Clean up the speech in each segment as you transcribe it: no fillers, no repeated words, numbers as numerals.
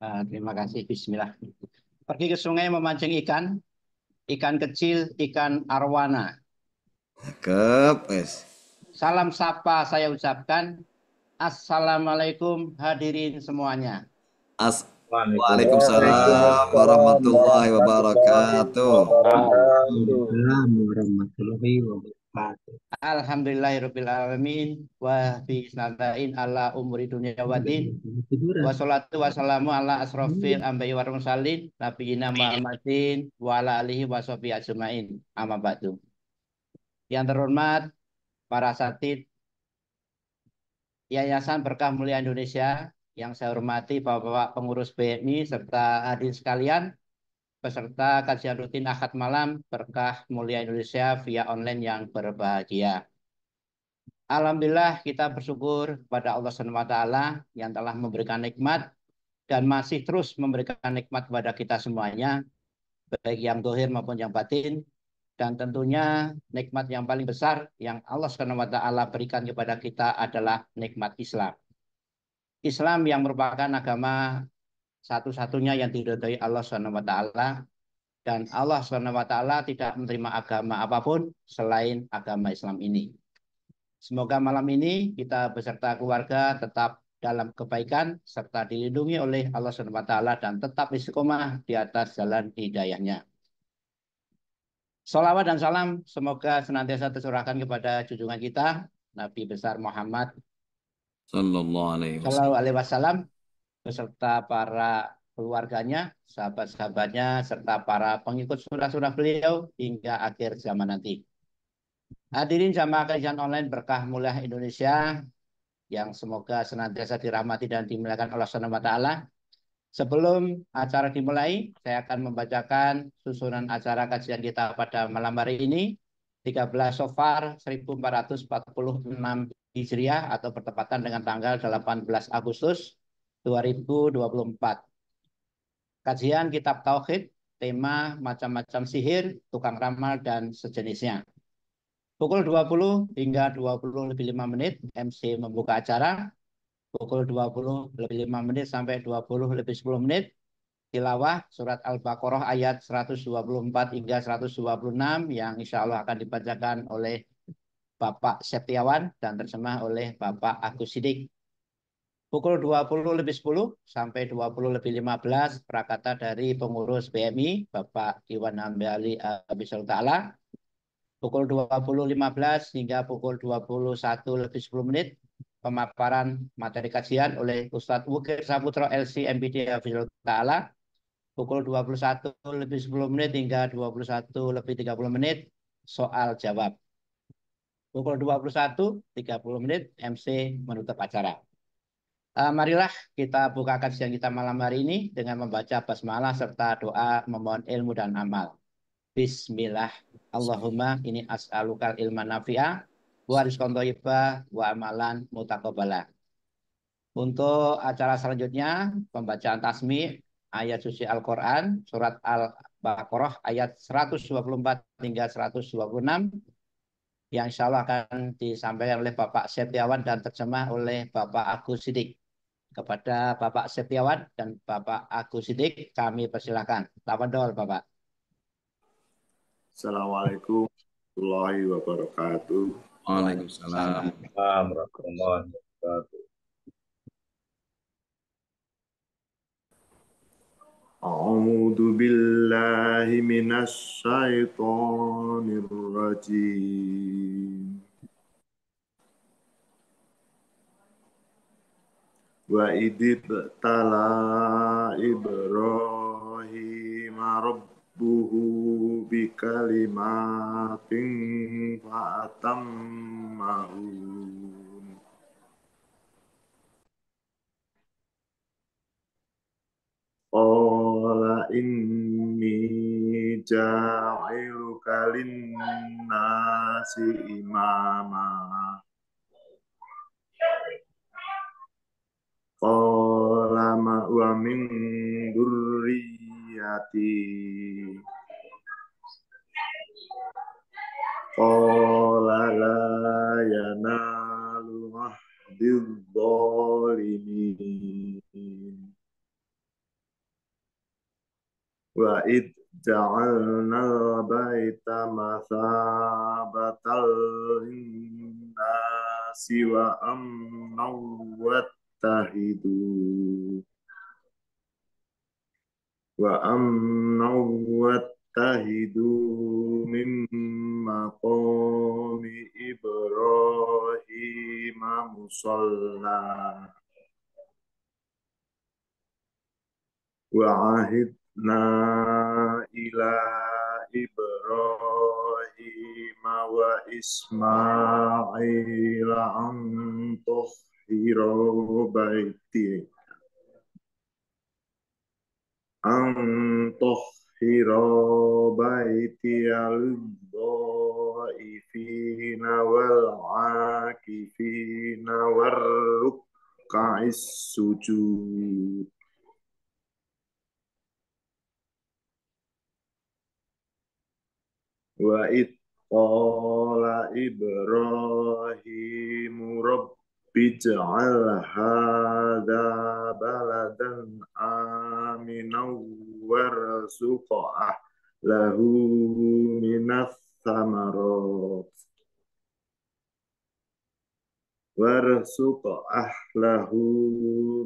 Terima kasih. Bismillah. Pergi ke sungai memancing ikan, ikan kecil, ikan arwana. Cakep, wes. Salam sapa saya ucapkan. Assalamualaikum hadirin semuanya. Waalaikumsalam Waalaikumsalam warahmatullahi warahmatullahi wabarakatuh. wabarakatuh. Waalaikumsalam warahmatullahi wabarakatuh. Alhamdulillahirabbil alamin wa bi isnadain ala umuri dunya wadin. Tiduran. Wassalatu wassalamu ala asrofil ambai wa mursalin nabiyina Muhammadin wa ala alihi wa sahbihi ajmain. Amma ba'du. Yang terhormat para asatidz Yayasan Berkah Mulia Indonesia, yang saya hormati Bapak-bapak pengurus BMI serta hadirin sekalian, peserta kajian rutin Ahad malam Berkah Mulia Indonesia via online yang berbahagia. Alhamdulillah kita bersyukur kepada Allah SWT yang telah memberikan nikmat dan masih terus memberikan nikmat kepada kita semuanya, baik yang dohir maupun yang batin. Dan tentunya nikmat yang paling besar yang Allah SWT berikan kepada kita adalah nikmat Islam. Islam yang merupakan agama satu-satunya yang diridhoi Allah SWT, dan Allah SWT tidak menerima agama apapun selain agama Islam ini. Semoga malam ini kita beserta keluarga tetap dalam kebaikan serta dilindungi oleh Allah SWT dan tetap istiqomah di atas jalan hidayahnya. Salawat dan salam semoga senantiasa tercurahkan kepada junjungan kita Nabi besar Muhammad Sallallahu alaihi wasallam. Shallallahu Alaihi Wasallam beserta para keluarganya, sahabat-sahabatnya, serta para pengikut surah-surah beliau hingga akhir zaman nanti. Hadirin jamaah kajian online Berkah Mulia Indonesia yang semoga senantiasa dirahmati dan dimuliakan Allah Subhanahu wa taala. Sebelum acara dimulai, saya akan membacakan susunan acara kajian kita pada malam hari ini, 13 Safar 1446 Hijriah atau bertepatan dengan tanggal 18 Agustus 2024. Kajian Kitab Tauhid, tema macam-macam sihir, tukang ramal, dan sejenisnya. Pukul 20 hingga 20 lebih 5 menit, MC membuka acara. Pukul 20 lebih 5 menit sampai 20 lebih 10 menit, tilawah surat Al-Baqarah ayat 124 hingga 126 yang insya Allah akan dibacakan oleh Bapak Septiawan dan terjemah oleh Bapak Agus Sidik. Pukul 20 lebih 10 sampai 20 lebih 15, prakata dari pengurus BMI, Bapak Iwan Hambali Abisul Ta'ala. Pukul 20.15 hingga pukul 21 lebih 10 menit, pemaparan materi kajian oleh Ustadz Wukir Saputra LC MPD Hafizul Ta'ala. Pukul 21 lebih 10 menit hingga 21 lebih 30 menit, soal jawab. Pukul 21.30 menit, MC menutup acara. Marilah kita buka kajian kita malam hari ini dengan membaca basmalah serta doa memohon ilmu dan amal. Bismillah. Allahumma ini as'alukal ilman nafi'ah wa rizqan thayyibah wa amalan mutaqabbalah. Untuk acara selanjutnya, pembacaan tasmi ayat suci Al-Quran, surat Al-Baqarah ayat 124 hingga 126, yang insya Allah akan disampaikan oleh Bapak Septiawan dan terjemah oleh Bapak Agus Sidik. Kepada Bapak Septiawan dan Bapak Agus Sidik, kami persilahkan. Tafadhol, Bapak. Assalamualaikum warahmatullahi wabarakatuh. Waalaikumsalam. Warahmatullahi wabarakatuh. A'udzu billahi minasy syaithanir rajim. Wa idibtala Ibrahim rabbuhu bikalimatin fa'atammahun. Qala inni ja'iluka linnasi imama. Qala ma wa min dzurriyyati. Qala la yanalu ahdiz zalimin. وإذ جعلنا البيت مثابة للناس وأمنا واتخذوا من مقام إبراهيم مصلى وعهدنا إلى إبراهيم وإسماعيل أن طهر بيتي للطائفين والعاكفين والركع السجود وإذ قال إبراهيم رب اجعل هذا بلدا آمنا وارزق أهله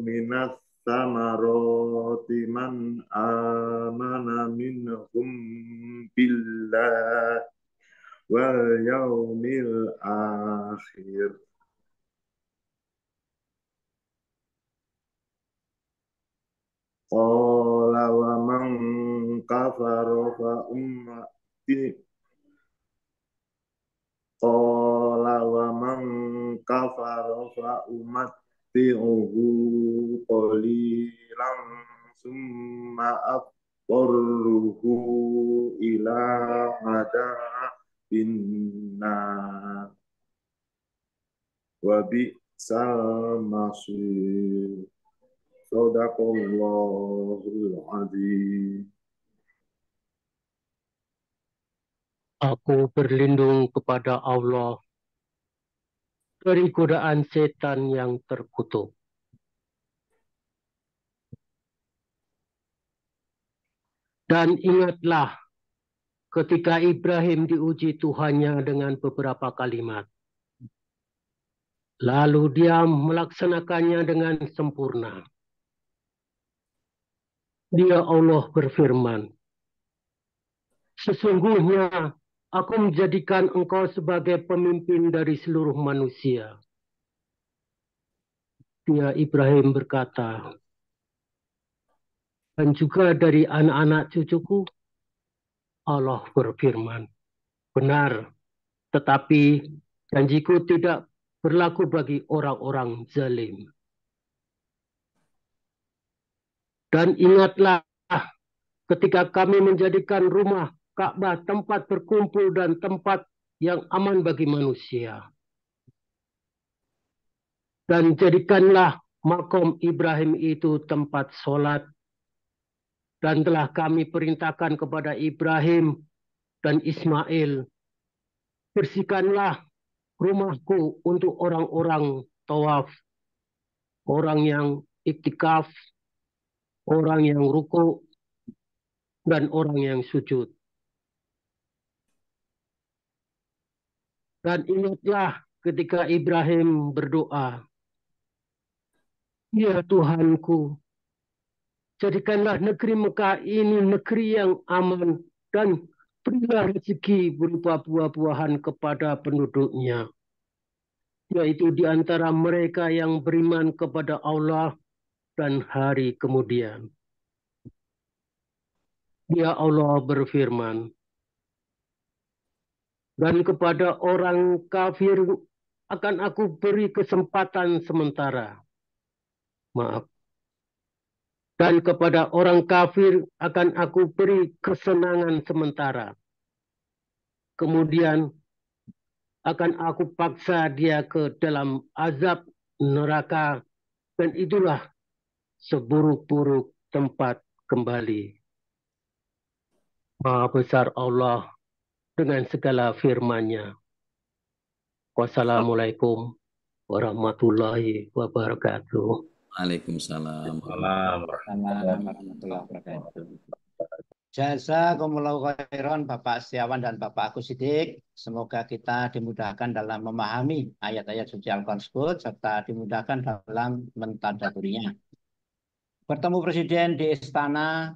من الثمرات من آمن منهم بالله واليوم الآخر قال ومن كفر فأمتعه قليلا ثم أضطره إلى عذاب النار وبئس المصير Sadaqallahul Azim. Aku berlindung kepada Allah dari godaan setan yang terkutuk. Dan ingatlah ketika Ibrahim diuji Tuhannya dengan beberapa kalimat. Lalu dia melaksanakannya dengan sempurna. Dia Allah berfirman, sesungguhnya aku menjadikan engkau sebagai pemimpin dari seluruh manusia. Dia Ibrahim berkata, dan juga dari anak-anak cucuku. Allah berfirman, benar, tetapi janjiku tidak berlaku bagi orang-orang zalim. Dan ingatlah ketika kami menjadikan rumah Ka'bah tempat berkumpul dan tempat yang aman bagi manusia. Dan jadikanlah makom Ibrahim itu tempat sholat. Dan telah kami perintahkan kepada Ibrahim dan Ismail, bersihkanlah rumahku untuk orang-orang tawaf, orang yang iktikaf, orang yang ruku, dan orang yang sujud. Dan ingatlah ketika Ibrahim berdoa, ya Tuhanku, jadikanlah negeri Mekah ini negeri yang aman dan berilah rezeki berupa buah-buahan kepada penduduknya, yaitu di antara mereka yang beriman kepada Allah dan hari kemudian. Ya Allah berfirman, dan kepada orang kafir akan aku beri kesempatan sementara. Maaf. Dan kepada orang kafir akan aku beri kesenangan sementara. Kemudian akan aku paksa dia ke dalam azab neraka, dan itulah seburuk-buruk tempat kembali. Maha besar Allah dengan segala firman-Nya. Wassalamualaikum warahmatullahi wabarakatuh. Waalaikumsalam. Waalaikumsalam warahmatullahi wabarakatuh. Jazakumullahu khairan Bapak Setiawan dan Bapak Agus Sidik. Semoga kita dimudahkan dalam memahami ayat-ayat suci Al-Quran tersebut serta dimudahkan dalam mentadaburinya. Bertemu Presiden di istana,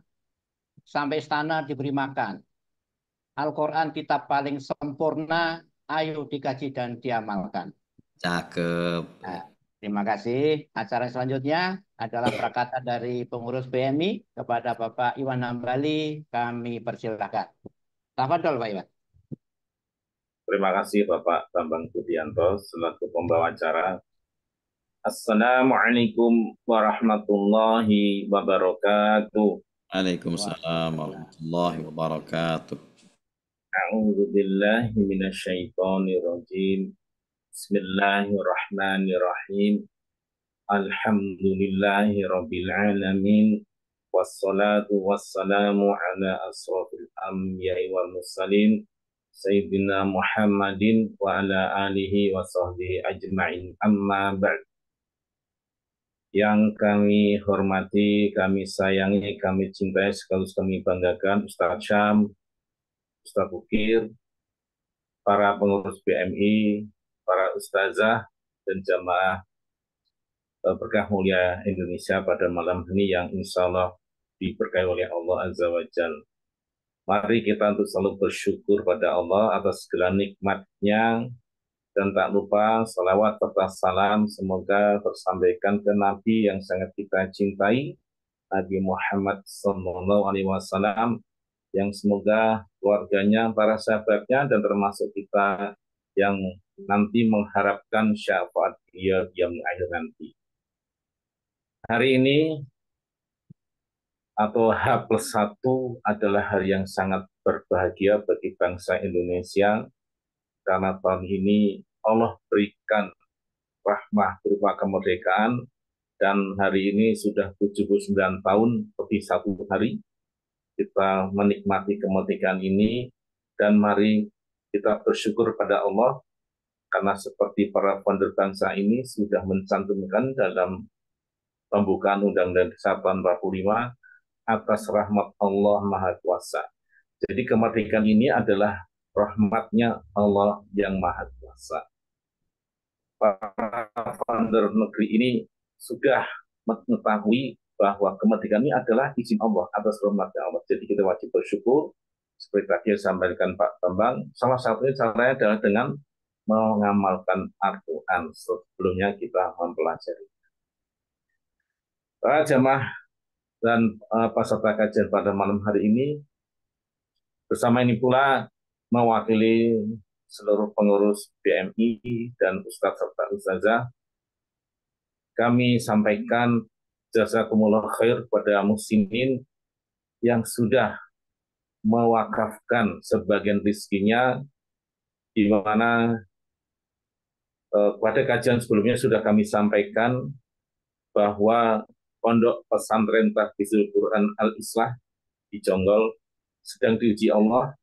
sampai istana diberi makan. Al-Quran kitab paling sempurna, ayo dikaji dan diamalkan. Cakep. Nah, terima kasih. Acara selanjutnya adalah prakata dari pengurus BMI kepada Bapak Iwan Hambali. Kami persilahkan. Tafadhol Pak Iwan. Terima kasih Bapak Bambang Budianto selaku pembawa acara. Assalamualaikum warahmatullahi wabarakatuh. Waalaikumsalam warahmatullahi wabarakatuh. A'udzu billahi minasyaitonir rajim. Bismillahirrahmanirrahim. Alhamdulillahi rabbil alamin. Wassalatu wassalamu ala asrofil anbiya'i wal mursalin Sayyidina Muhammadin wa ala alihi wa sahbihi ajma'in, amma ba'd. Yang kami hormati, kami sayangi, kami cintai, sekaligus kami banggakan Ustaz Syam, Ustaz Bukir, para pengurus BMI, para ustazah dan jamaah Berkah Mulia Indonesia pada malam ini yang insya Allah diberkahi oleh Allah Azza wa Jalla. Mari kita untuk selalu bersyukur pada Allah atas segala nikmatnya, dan tak lupa salawat serta salam semoga tersampaikan ke Nabi yang sangat kita cintai, Nabi Muhammad SAW, yang semoga keluarganya, para sahabatnya, dan termasuk kita yang nanti mengharapkan syafaat dia di akhir nanti. Hari ini atau H+1 adalah hari yang sangat berbahagia bagi bangsa Indonesia, karena tahun ini Allah berikan rahmah berupa kemerdekaan, dan hari ini sudah 79 tahun lebih 1 hari kita menikmati kemerdekaan ini. Dan mari kita bersyukur pada Allah, karena seperti para founder bangsa ini sudah mencantumkan dalam pembukaan Undang-Undang Dasar tahun 45, atas rahmat Allah Maha Kuasa. Jadi kemerdekaan ini adalah rahmatnya Allah yang Maha Kuasa. Para founder negeri ini sudah mengetahui bahwa kemerdekaan ini adalah izin Allah, atas rahmatnya Allah. Jadi kita wajib bersyukur. Seperti tadi yang disampaikan Pak Bambang, salah satunya caranya adalah dengan mengamalkan Al-Quran sebelumnya kita mempelajari. Para jamaah dan peserta kajian pada malam hari ini, bersama ini pula mewakili seluruh pengurus BMI dan ustadz serta ustazah, kami sampaikan jazakumullah khair kepada muslimin yang sudah mewakafkan sebagian rizkinya, di mana pada kajian sebelumnya sudah kami sampaikan bahwa Pondok Pesantren Tahfizul Quran Al-Islah di Jonggol sedang diuji Allah.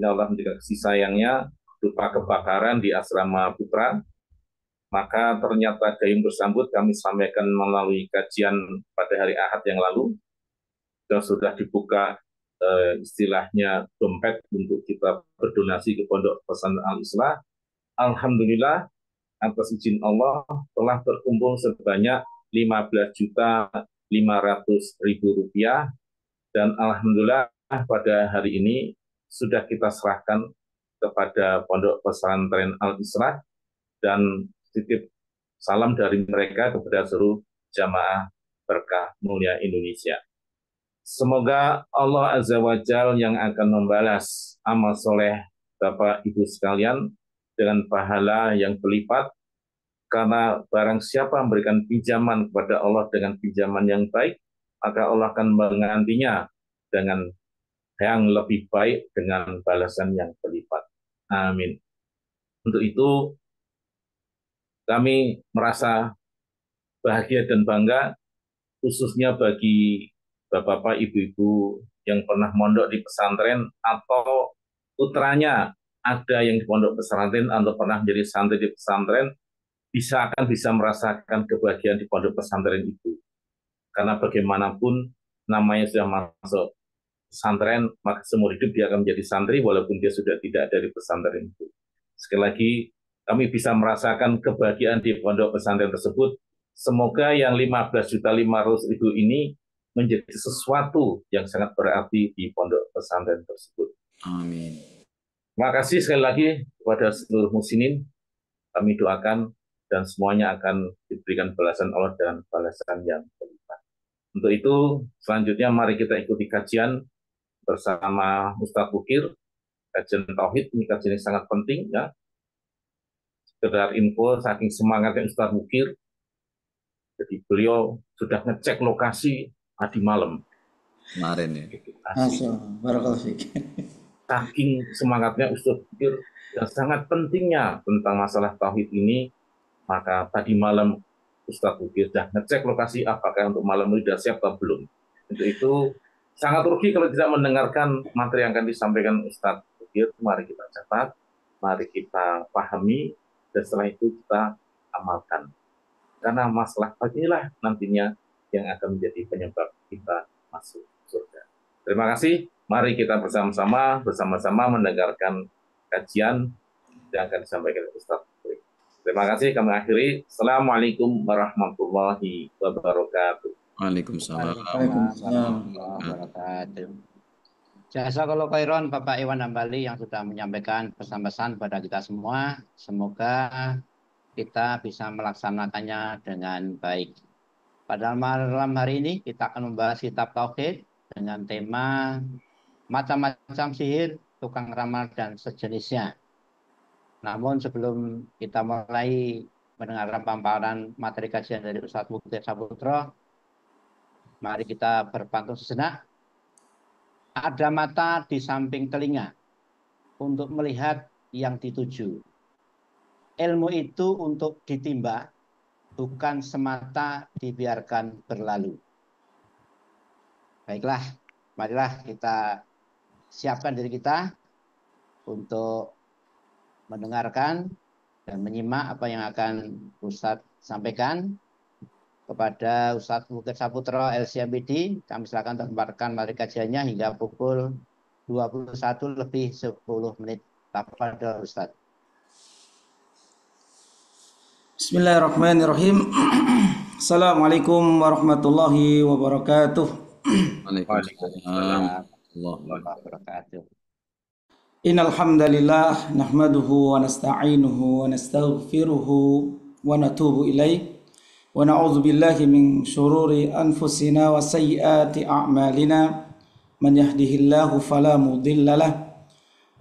Allah menjaga kasih sayangnya berupa kebakaran di asrama putra. Maka ternyata gayung bersambut kami sampaikan melalui kajian pada hari Ahad yang lalu, dan sudah dibuka istilahnya dompet untuk kita berdonasi ke Pondok Pesantren Al-Islah. Alhamdulillah atas izin Allah telah terkumpul sebanyak 15.500.000 rupiah, dan alhamdulillah pada hari ini sudah kita serahkan kepada Pondok Pesantren Al-Islah, dan titip salam dari mereka kepada seluruh jamaah Berkah Mulia Indonesia. Semoga Allah Azza wa Jalla yang akan membalas amal soleh Bapak Ibu sekalian dengan pahala yang berlipat, karena barang siapa memberikan pinjaman kepada Allah dengan pinjaman yang baik, maka Allah akan menggantinya dengan yang lebih baik dengan balasan yang berlipat. Amin. Untuk itu kami merasa bahagia dan bangga, khususnya bagi bapak-bapak, ibu-ibu yang pernah mondok di pesantren, atau putranya ada yang di pondok pesantren atau pernah menjadi santri di pesantren, bisa merasakan kebahagiaan di pondok pesantren itu. Karena bagaimanapun namanya sudah masuk pesantren, maka seumur hidup dia akan menjadi santri walaupun dia sudah tidak ada di pesantren itu. Sekali lagi, kami bisa merasakan kebahagiaan di pondok pesantren tersebut. Semoga yang 15.500.000 ini menjadi sesuatu yang sangat berarti di pondok pesantren tersebut. Amin. Terima kasih sekali lagi kepada seluruh muslimin. Kami doakan dan semuanya akan diberikan balasan Allah dan balasan yang berlipat. Untuk itu, selanjutnya mari kita ikuti kajian bersama Ustaz Bukir. Kajian Tauhid, ini kajian yang sangat penting ya. Sekedar info, saking semangatnya Ustaz Bukir, jadi beliau sudah ngecek lokasi tadi malam. Kemarin ya. Barakallahu fiik. Saking semangatnya Ustaz Bukir dan sangat pentingnya tentang masalah Tauhid ini, maka tadi malam Ustaz Bukir sudah ngecek lokasi apakah untuk malam ini sudah siap atau belum. Untuk itu sangat rugi kalau tidak mendengarkan materi yang akan disampaikan Ustaz Bukir. Mari kita catat, mari kita pahami, dan setelah itu kita amalkan. Karena masalah inilah nantinya yang akan menjadi penyebab kita masuk surga. Terima kasih. Mari kita bersama-sama mendengarkan kajian yang akan disampaikan Ustaz. Terima kasih. Kami akhiri. Assalamualaikum warahmatullahi wabarakatuh. Waalaikumsalam. Jazakallahu khairan Bapak Iwan Hambali yang sudah menyampaikan pesan-pesan pada kita semua. Semoga kita bisa melaksanakannya dengan baik. Pada malam hari ini kita akan membahas kitab Tauhid dengan tema macam-macam sihir, tukang ramal, dan sejenisnya. Namun sebelum kita mulai mendengarkan paparan materi kajian dari Ustadz Bukir Saputro, mari kita berpantun sejenak. Ada mata di samping telinga untuk melihat yang dituju. Ilmu itu untuk ditimba, bukan semata dibiarkan berlalu. Baiklah, marilah kita siapkan diri kita untuk mendengarkan dan menyimak apa yang akan Ustadz sampaikan. Kepada Ustadz Bukir Saputro LCMPD, kami silakan untuk memparkan materi kajiannya hingga pukul 21:10. Tafadhol Ustadz. Bismillahirrahmanirrahim. Assalamualaikum warahmatullahi wabarakatuh. Waalaikumsalam. Innal hamdalillah nahmaduhu wa nasta'inuhu wa nastaghfiruhu wa natubu ilaih. Wa na'udzu billahi min syururi anfusina wa sayyiati a'malina. Man yahdihillahu fala mudilla lahu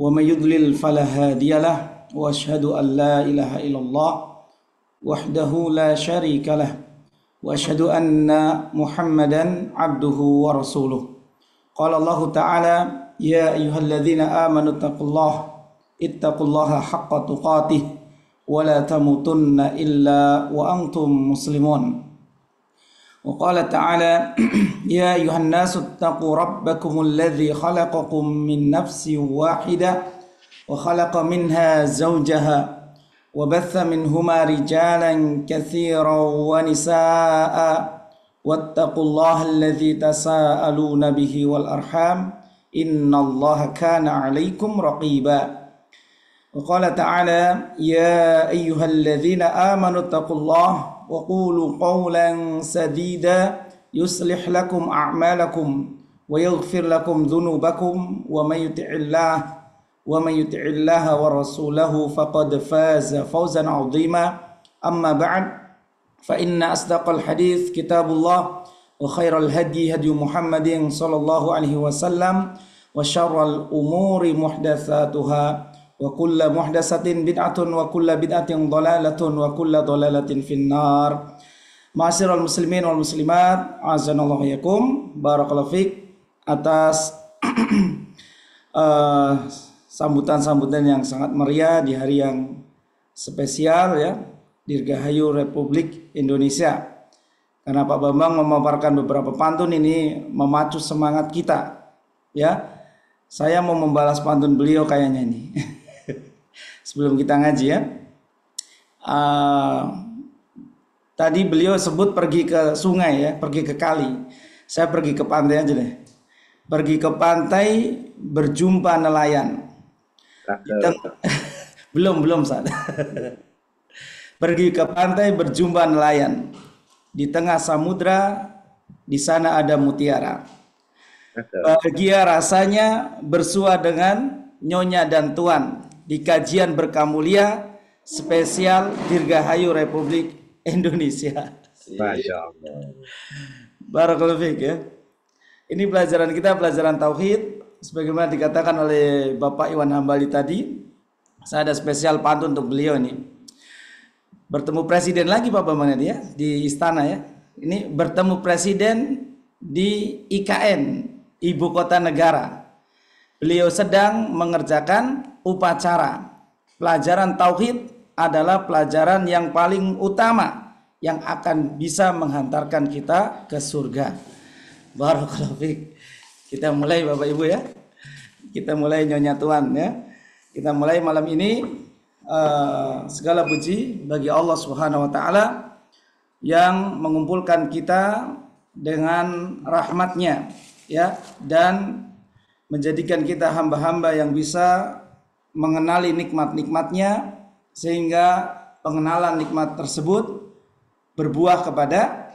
wa may yudlil fala hadiya lahu. Wa asyhadu an la ilaha illallah wahdahu la syarika lah. Wa asyhadu anna Muhammadan abduhu wa rasuluh. Qala Allah Ta'ala, ya ayyuhalladzina amanu ittaqullaha haqqa tuqatih wa la tamutunna illa wa antum muslimun. Wa qala ta'ala, ya ayyuhan nasu ittaqu rabbakumul ladzi khalaqakum min nafsin wahidah wa khalaqa minha zawjaha wa batha minhuma rijalan katsiran wa nisaa'a wattaqullaha alladzi tasaaluna bihi wal arham innallaha kana 'alaikum raqiba. Wa qala ta'ala, ya ayyuhalladzina amanu taqullaha wa qulu qawlan sadida yuslih lakum a'malakum wa yaghfir lakum dhunubakum wa may yuti'illaha wa rasulahu faqad faza fawzan 'azima. Amma ba'd, fa inna asdaqal hadits kitabullah wa khairal hadi Muhammadin sallallahu alaihi wasallam wa syarral umuri muhdatsatuha wa kullu muhdatsatin bid'atun wa kullu bid'atin dhalalatun wa kullu dhalalatin finnar. Ma'asyiral muslimin wal muslimat, azanallahu yakum, barakallahu fik, atas sambutan-sambutan yang sangat meriah di hari yang spesial ya, Dirgahayu Republik Indonesia. Karena Pak Bambang memaparkan beberapa pantun ini memacu semangat kita ya. Saya mau membalas pantun beliau kayaknya ini. Sebelum kita ngaji ya. Tadi beliau sebut pergi ke sungai ya, pergi ke kali. Saya pergi ke pantai aja deh. Pergi ke pantai berjumpa nelayan. Belum Ustaz. Pergi ke pantai berjumpa nelayan. Di tengah samudra, di sana ada mutiara. Bahagia rasanya bersua dengan Nyonya dan Tuan di kajian berkamulia spesial Dirgahayu Republik Indonesia. Masya Allah. Barakallahu fiik ya. Ini pelajaran kita, pelajaran tauhid, sebagaimana dikatakan oleh Bapak Iwan Hambali tadi. Saya ada spesial pantun untuk beliau ini. Bertemu presiden lagi Pak Bambang ya di istana ya. Ini bertemu presiden di IKN, ibu kota negara. Beliau sedang mengerjakan upacara. Pelajaran tauhid adalah pelajaran yang paling utama yang akan bisa menghantarkan kita ke surga. Barakallahu fiik. Kita mulai Bapak Ibu ya. Kita mulai Nyonya Tuan ya. Kita mulai malam ini. Segala puji bagi Allah Subhanahu wa taala yang mengumpulkan kita dengan rahmatnya ya, dan menjadikan kita hamba-hamba yang bisa mengenali nikmat-nikmatnya, sehingga pengenalan nikmat tersebut berbuah kepada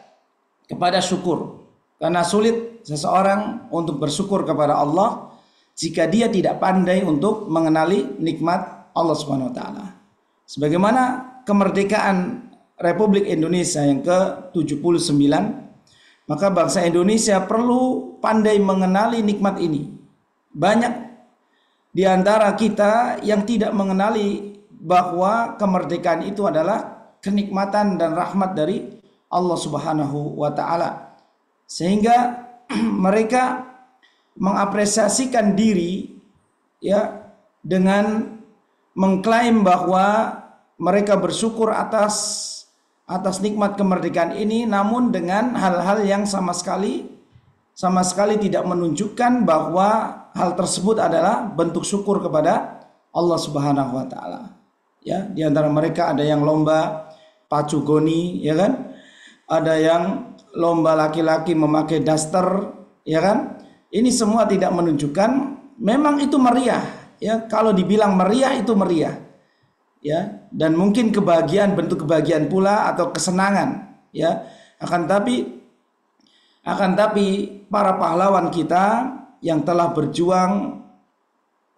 syukur. Karena sulit seseorang untuk bersyukur kepada Allah jika dia tidak pandai untuk mengenali nikmat Allah Subhanahu wa taala. Sebagaimana kemerdekaan Republik Indonesia yang ke-79, maka bangsa Indonesia perlu pandai mengenali nikmat ini. Banyak di antara kita yang tidak mengenali bahwa kemerdekaan itu adalah kenikmatan dan rahmat dari Allah Subhanahu wa taala. Sehingga mereka mengapresiasikan diri ya dengan mengklaim bahwa mereka bersyukur atas nikmat kemerdekaan ini, namun dengan hal-hal yang sama sekali tidak menunjukkan bahwa hal tersebut adalah bentuk syukur kepada Allah Subhanahu wa taala. Ya, di antara mereka ada yang lomba pacu goni, ya kan? Ada yang lomba laki-laki memakai daster, ya kan? Ini semua tidak menunjukkan, memang itu meriah, ya. Kalau dibilang meriah itu meriah, ya. Dan mungkin kebahagiaan, bentuk kebahagiaan pula atau kesenangan, ya. Akan tapi para pahlawan kita yang telah berjuang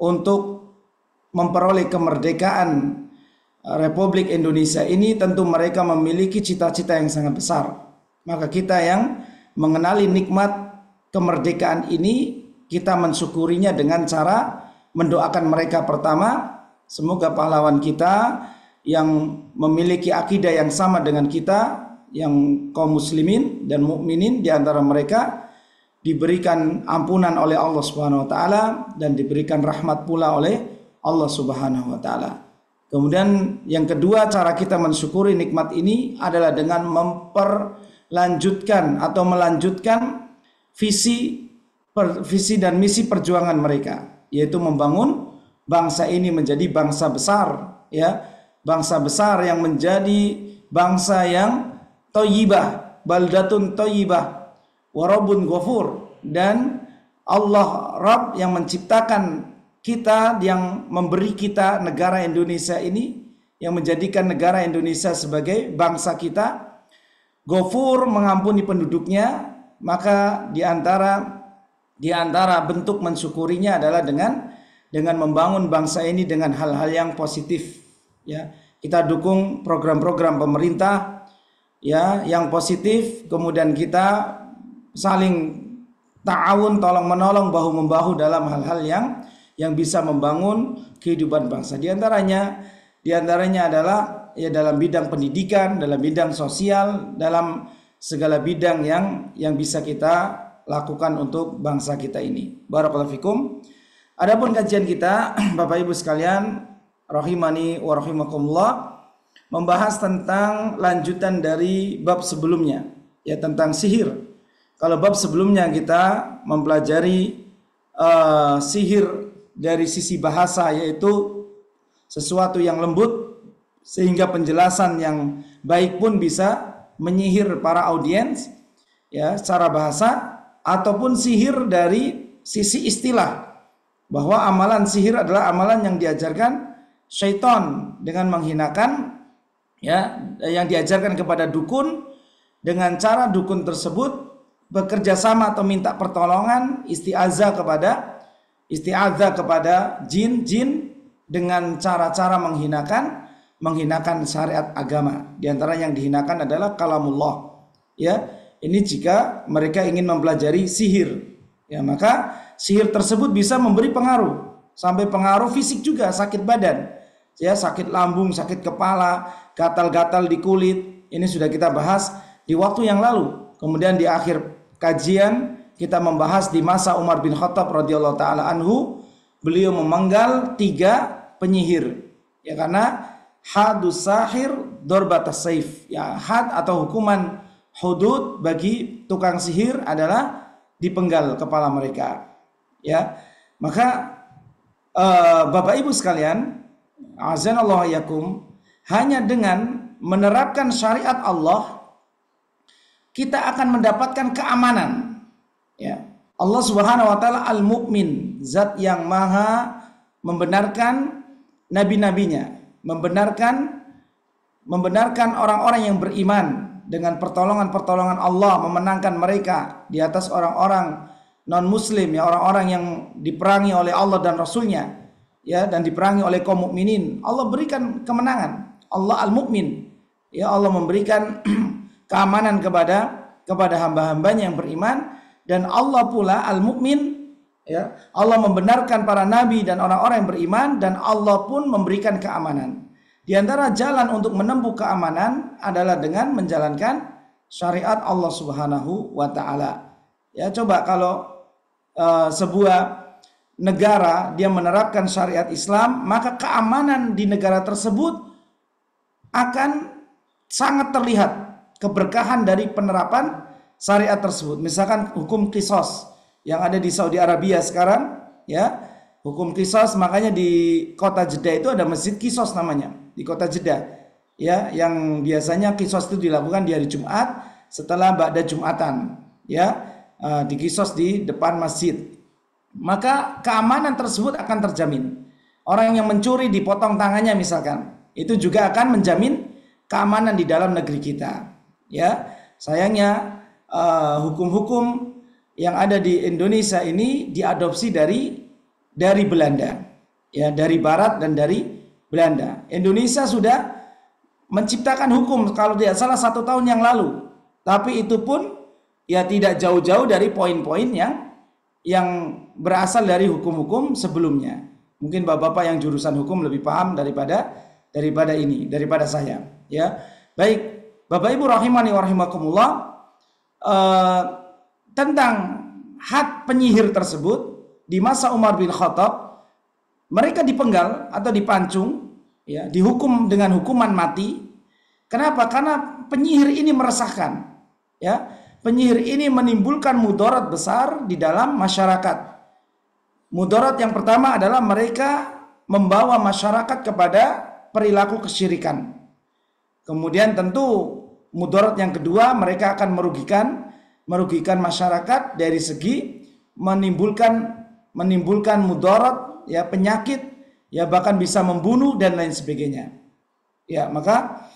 untuk memperoleh kemerdekaan Republik Indonesia ini, tentu mereka memiliki cita-cita yang sangat besar. Maka kita yang mengenali nikmat kemerdekaan ini, kita mensyukurinya dengan cara mendoakan mereka. Pertama, semoga pahlawan kita yang memiliki akidah yang sama dengan kita, yang kaum muslimin dan mukminin di antara mereka, diberikan ampunan oleh Allah Subhanahu wa taala dan diberikan rahmat pula oleh Allah Subhanahu wa taala. Kemudian yang kedua, cara kita mensyukuri nikmat ini adalah dengan melanjutkan visi dan misi perjuangan mereka, yaitu membangun bangsa ini menjadi bangsa besar, ya, bangsa besar yang menjadi bangsa yang thayyibah, baldatun thayyibah, wa rabbun ghafur, dan Allah Rabb yang menciptakan kita, yang memberi kita negara Indonesia ini, yang menjadikan negara Indonesia sebagai bangsa kita, Ghafur, mengampuni penduduknya. Maka di antara bentuk mensyukurinya adalah dengan membangun bangsa ini dengan hal-hal yang positif, ya. Kita dukung program-program pemerintah, ya, yang positif, kemudian kita saling ta'awun, tolong menolong, bahu membahu dalam hal-hal yang bisa membangun kehidupan bangsa. Di antaranya adalah ya dalam bidang pendidikan, dalam bidang sosial, dalam segala bidang yang bisa kita lakukan untuk bangsa kita ini. Barakallahu fikum. Adapun kajian kita, Bapak Ibu sekalian, rahimani wa rahimakumullah, membahas tentang lanjutan dari bab sebelumnya, ya, tentang sihir. Kalau bab sebelumnya kita mempelajari sihir dari sisi bahasa, yaitu sesuatu yang lembut sehingga penjelasan yang baik pun bisa menyihir para audiens, ya, secara bahasa, ataupun sihir dari sisi istilah bahwa amalan sihir adalah amalan yang diajarkan syaitan dengan menghinakan, ya, yang diajarkan kepada dukun dengan cara dukun tersebut bekerja sama atau minta pertolongan isti'adzah kepada jin-jin dengan cara-cara menghinakan syariat agama. Di antara yang dihinakan adalah kalamullah. Ya, ini jika mereka ingin mempelajari sihir, ya, maka sihir tersebut bisa memberi pengaruh sampai pengaruh fisik juga, sakit badan, ya, sakit lambung, sakit kepala, gatal-gatal di kulit. Ini sudah kita bahas di waktu yang lalu. Kemudian di akhir kajian kita membahas di masa Umar bin Khattab radhiyallahu taala anhu, beliau memenggal 3 penyihir, ya, karena hadus sahir dorbatas saif, ya, had atau hukuman hudud bagi tukang sihir adalah dipenggal kepala mereka, ya. Maka Bapak Ibu sekalian, azanallahu yakum, hanya dengan menerapkan syariat Allah kita akan mendapatkan keamanan, ya. Allah Subhanahu wa taala Al-Mu'min, zat yang maha membenarkan nabi-nabinya, membenarkan orang-orang yang beriman dengan pertolongan-pertolongan Allah, memenangkan mereka di atas orang-orang non-muslim, ya, orang-orang yang diperangi oleh Allah dan Rasulnya, ya, dan diperangi oleh kaum mukminin. Allah berikan kemenangan. Allah Al-Mu'min, ya, Allah memberikan keamanan kepada hamba-hambanya yang beriman, dan Allah pula Al-Mu'min, ya, Allah membenarkan para nabi dan orang-orang yang beriman, dan Allah pun memberikan keamanan. Di antara jalan untuk menempuh keamanan adalah dengan menjalankan syariat Allah Subhanahu wa taala. Ya, coba kalau sebuah negara dia menerapkan syariat Islam, maka keamanan di negara tersebut akan sangat terlihat keberkahan dari penerapan syariat tersebut. Misalkan hukum qisas yang ada di Saudi Arabia sekarang, ya, hukum qisas, makanya di kota Jeddah itu ada masjid qisas namanya, di kota Jeddah, ya, yang biasanya qisas itu dilakukan di hari Jumat setelah ba'da Jumatan, ya, di qisas di depan masjid. Maka keamanan tersebut akan terjamin. Orang yang mencuri dipotong tangannya misalkan, itu juga akan menjamin keamanan di dalam negeri kita, ya. Sayangnya hukum-hukum yang ada di Indonesia ini diadopsi dari Belanda, ya, dari Barat dan dari Belanda. Indonesia sudah menciptakan hukum kalau tidak salah 1 tahun yang lalu, tapi itu pun ya tidak jauh-jauh dari poin-poin yang berasal dari hukum-hukum sebelumnya. Mungkin bapak-bapak yang jurusan hukum lebih paham daripada saya, ya. Baik, Bapak Ibu rahimani wa rahimakumullah, tentang had penyihir tersebut di masa Umar bin Khattab, mereka dipenggal atau dipancung, ya, dihukum dengan hukuman mati. Kenapa? Karena penyihir ini meresahkan, ya. Penyihir ini menimbulkan mudarat besar di dalam masyarakat. Mudarat yang pertama adalah mereka membawa masyarakat kepada perilaku kesyirikan. Kemudian tentu mudarat yang kedua, mereka akan merugikan masyarakat dari segi menimbulkan mudarat, ya, penyakit, ya, bahkan bisa membunuh dan lain sebagainya. Ya, maka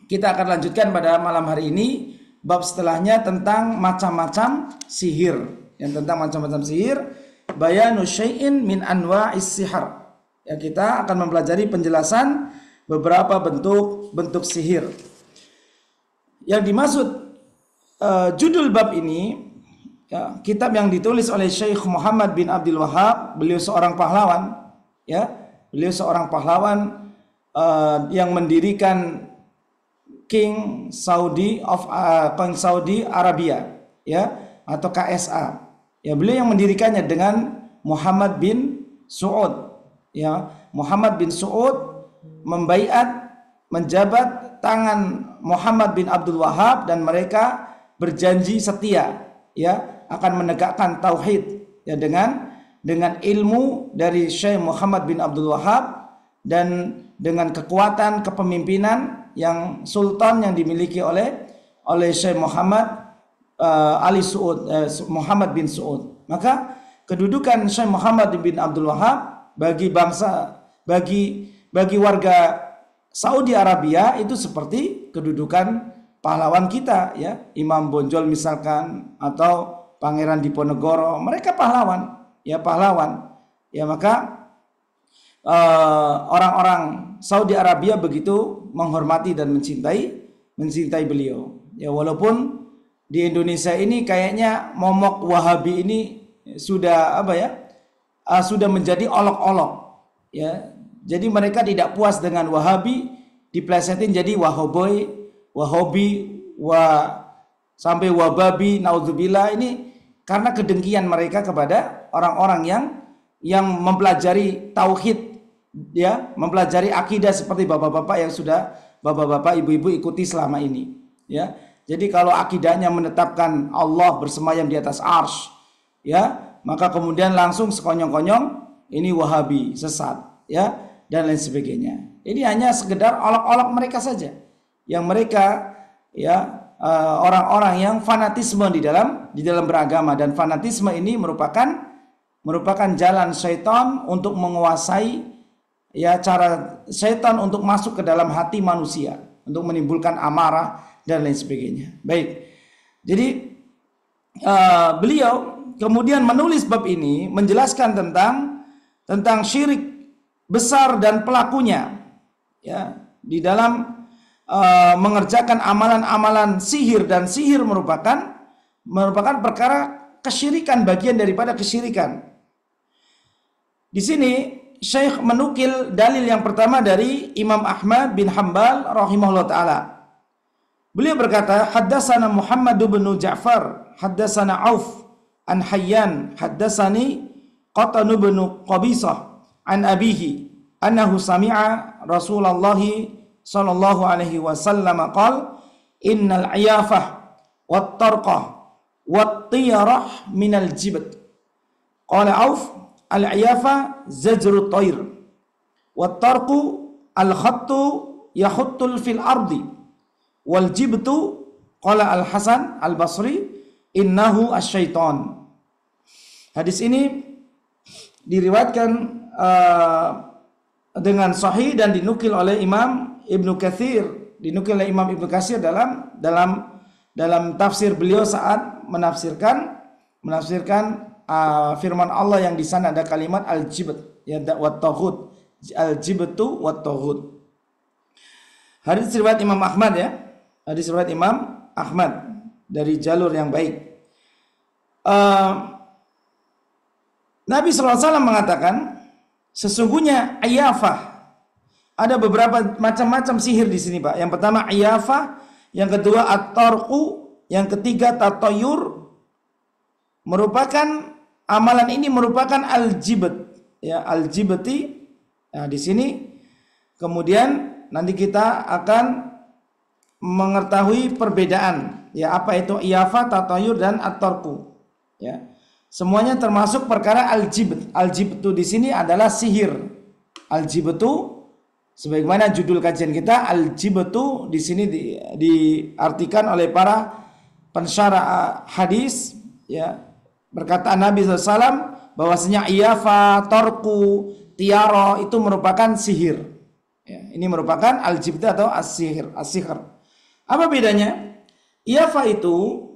kita akan lanjutkan pada malam hari ini bab setelahnya tentang macam-macam sihir. Yang tentang macam-macam sihir, bayanu syai'in min anwa'is sihar. Ya, kita akan mempelajari penjelasan beberapa bentuk sihir. Yang dimaksud judul bab ini, ya, kitab yang ditulis oleh Syekh Muhammad bin Abdul Wahab. Beliau seorang pahlawan, ya, beliau seorang pahlawan yang mendirikan King Saudi Arabia, ya, atau KSA. Ya, beliau yang mendirikannya dengan Muhammad bin Saud. Ya, Muhammad bin Saud menjabat tangan Muhammad bin Abdul Wahab, dan mereka berjanji setia, ya, akan menegakkan tauhid, ya, dengan ilmu dari Syekh Muhammad bin Abdul Wahab dan dengan kekuatan kepemimpinan yang sultan yang dimiliki oleh Syekh Muhammad Muhammad bin Saud. Maka kedudukan Syekh Muhammad bin Abdul Wahab bagi bangsa, bagi warga Saudi Arabia itu seperti kedudukan pahlawan kita, ya, Imam Bonjol misalkan, atau Pangeran Diponegoro, mereka pahlawan, ya, maka orang-orang Saudi Arabia begitu menghormati dan mencintai beliau. Ya, walaupun di Indonesia ini kayaknya momok Wahabi ini sudah sudah menjadi olok-olok, ya. Jadi mereka tidak puas dengan Wahabi, diplesetin jadi Wahabi, sampai Wababi, naudzubillah, ini karena kedengkian mereka kepada orang-orang yang mempelajari tauhid, ya, mempelajari akidah seperti bapak-bapak yang sudah bapak-bapak, ibu-ibu ikuti selama ini, ya. Jadi kalau akidahnya menetapkan Allah bersemayam di atas arsy, ya, maka kemudian langsung sekonyong-konyong ini Wahabi, sesat, ya, dan lain sebagainya. Ini hanya sekedar olok-olok mereka saja, yang mereka, ya, orang-orang yang fanatisme di dalam beragama, dan fanatisme ini merupakan jalan syaitan untuk menguasai, ya, cara syaitan untuk masuk ke dalam hati manusia, untuk menimbulkan amarah dan lain sebagainya. Baik, jadi beliau kemudian menulis bab ini menjelaskan tentang syirik besar dan pelakunya, ya, di dalam mengerjakan amalan-amalan sihir, dan sihir merupakan perkara kesyirikan, bagian daripada kesyirikan. Di sini Syekh menukil dalil yang pertama dari Imam Ahmad bin Hanbal rahimahullah taala. Beliau berkata, haddatsana Muhammad bin Ja'far, haddatsana Auf an Hayyan, haddatsani Qatan bin Qabisah an abihi annahu sami'a Rasulullah sallallahu alaihi wasallam qala innal iyafah wat tarqah wat tiyarah minal jibt. Qala Auf, al iyafah zajru tayr wat tarqu al khattu yakhuttul fil ardi wal jibtu qala al Hasan al Basri innahu asyaiton. Hadis ini diriwayatkan dengan sahih dan dinukil oleh Imam Ibnu Katsir, dalam tafsir beliau saat menafsirkan firman Allah yang di sana ada kalimat al-jibt, ya, wat taghut, al-jibtu wat taghut. Hadis riwayat Imam Ahmad, ya. Hadis riwayat Imam Ahmad dari jalur yang baik. Nabi SAW mengatakan, sesungguhnya iyafah, ada beberapa macam-macam sihir di sini, Pak. Yang pertama iyafah, yang kedua at-tarqu, yang ketiga tatayur. Amalan ini merupakan al-jibt, ya, al-jibti. Nah, di sini kemudian nanti kita akan mengetahui perbedaan, ya, apa itu iyafah, tatayur, dan at-tarqu, ya. Semuanya termasuk perkara al-jibt. Al-jibtu di sini adalah sihir. Al-jibtu, sebagaimana judul kajian kita, al-jibtu di sini diartikan oleh para pensyarah hadis, ya, perkataan Nabi SAW bahwasanya iyafah, tarqu, tiara itu merupakan sihir. Ya, ini merupakan al-jibtu atau as-sihir. Apa bedanya? Iyafah itu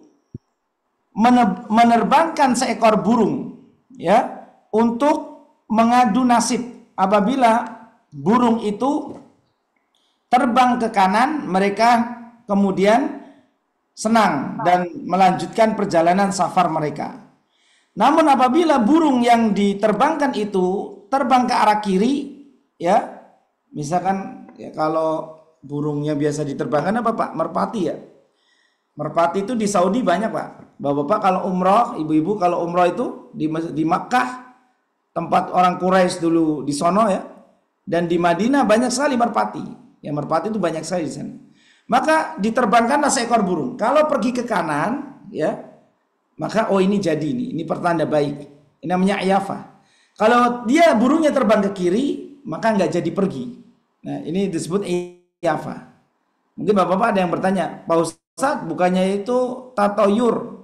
menerbangkan seekor burung, ya, untuk mengadu nasib. Apabila burung itu terbang ke kanan, mereka kemudian senang dan melanjutkan perjalanan safar mereka. Namun apabila burung yang diterbangkan itu terbang ke arah kiri, ya, misalkan, ya, kalau burungnya biasa diterbangkan apa, Pak? Merpati, ya. Merpati itu di Saudi banyak, Pak. Bapak-bapak kalau umroh, ibu-ibu kalau umroh itu di Makkah, tempat orang Quraisy dulu di sono, ya. Dan di Madinah banyak sekali merpati. Ya, merpati itu banyak sekali di sana. Maka diterbangkanlah seekor burung. Kalau pergi ke kanan, ya, maka ini jadi ini pertanda baik. Ini namanya iyafah. Kalau dia burungnya terbang ke kiri, maka nggak jadi pergi. Nah, ini disebut iyafah. Mungkin bapak-bapak ada yang bertanya, Pak Ustadz, bukannya itu tatayur,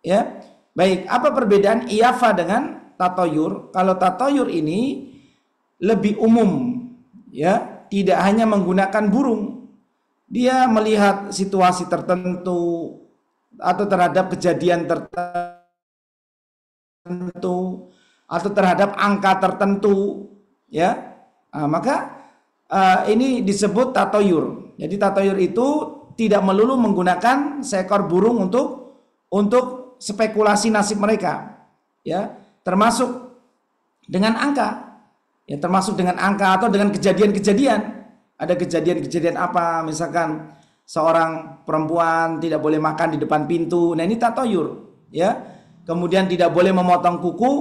ya? Baik, apa perbedaan iyafah dengan tatoyur. Kalau tatoyur ini lebih umum, ya, tidak hanya menggunakan burung. Dia melihat situasi tertentu atau terhadap kejadian tertentu atau terhadap angka tertentu, ya. Nah, maka ini disebut tatoyur. Jadi tatoyur itu tidak melulu menggunakan seekor burung untuk spekulasi nasib mereka, ya, termasuk dengan angka, ya, termasuk dengan angka atau dengan kejadian-kejadian. Ada kejadian-kejadian apa, misalkan seorang perempuan tidak boleh makan di depan pintu. Nah, ini tatoyur, ya. Kemudian tidak boleh memotong kuku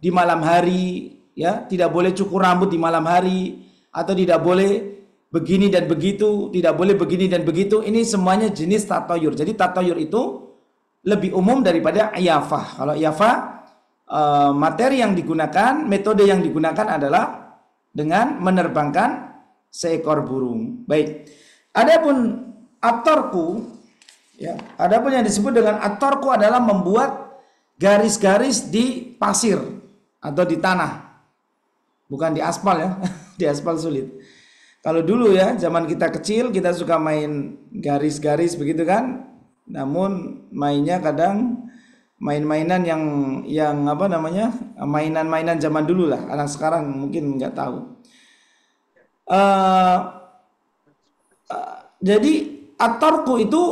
di malam hari, ya, tidak boleh cukur rambut di malam hari, atau tidak boleh begini dan begitu, tidak boleh begini dan begitu. Ini semuanya jenis tatoyur. Jadi tatoyur itu lebih umum daripada iyafah. Kalau iyafah, materi yang digunakan, metode yang digunakan adalah dengan menerbangkan seekor burung. Baik. Adapun at-tarku, ya, adapun yang disebut dengan at-tarku adalah membuat garis-garis di pasir atau di tanah. Bukan di aspal, ya. Di aspal sulit. Kalau dulu, ya, zaman kita kecil kita suka main garis-garis begitu kan. Namun mainnya kadang main-mainan yang apa namanya? Mainan-mainan zaman dulu lah. Anak sekarang mungkin nggak tahu. Jadi at-tarku itu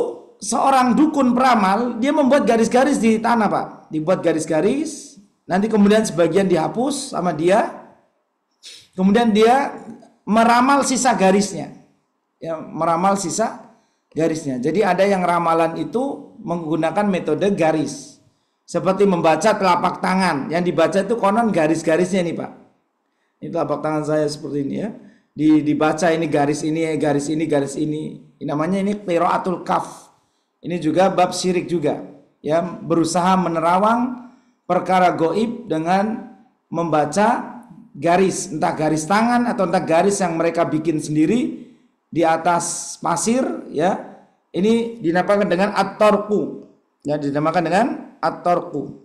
seorang dukun peramal, dia membuat garis-garis di tanah, Pak. Dibuat garis-garis, nanti kemudian sebagian dihapus sama dia. Kemudian dia meramal sisa garisnya. Ya, meramal sisa garisnya. Jadi ada yang ramalan itu menggunakan metode garis. Seperti membaca telapak tangan. Yang dibaca itu konon garis-garisnya nih, Pak. Ini telapak tangan saya seperti ini, ya. Dibaca ini garis ini, garis ini, garis ini. Namanya ini qiraatul kaf. Ini juga bab syirik juga, ya, berusaha menerawang perkara goib dengan membaca garis, entah garis tangan atau entah garis yang mereka bikin sendiri di atas pasir, ya. Ini dinamakan dengan at-tarku. Ya, dinamakan dengan at-tarku.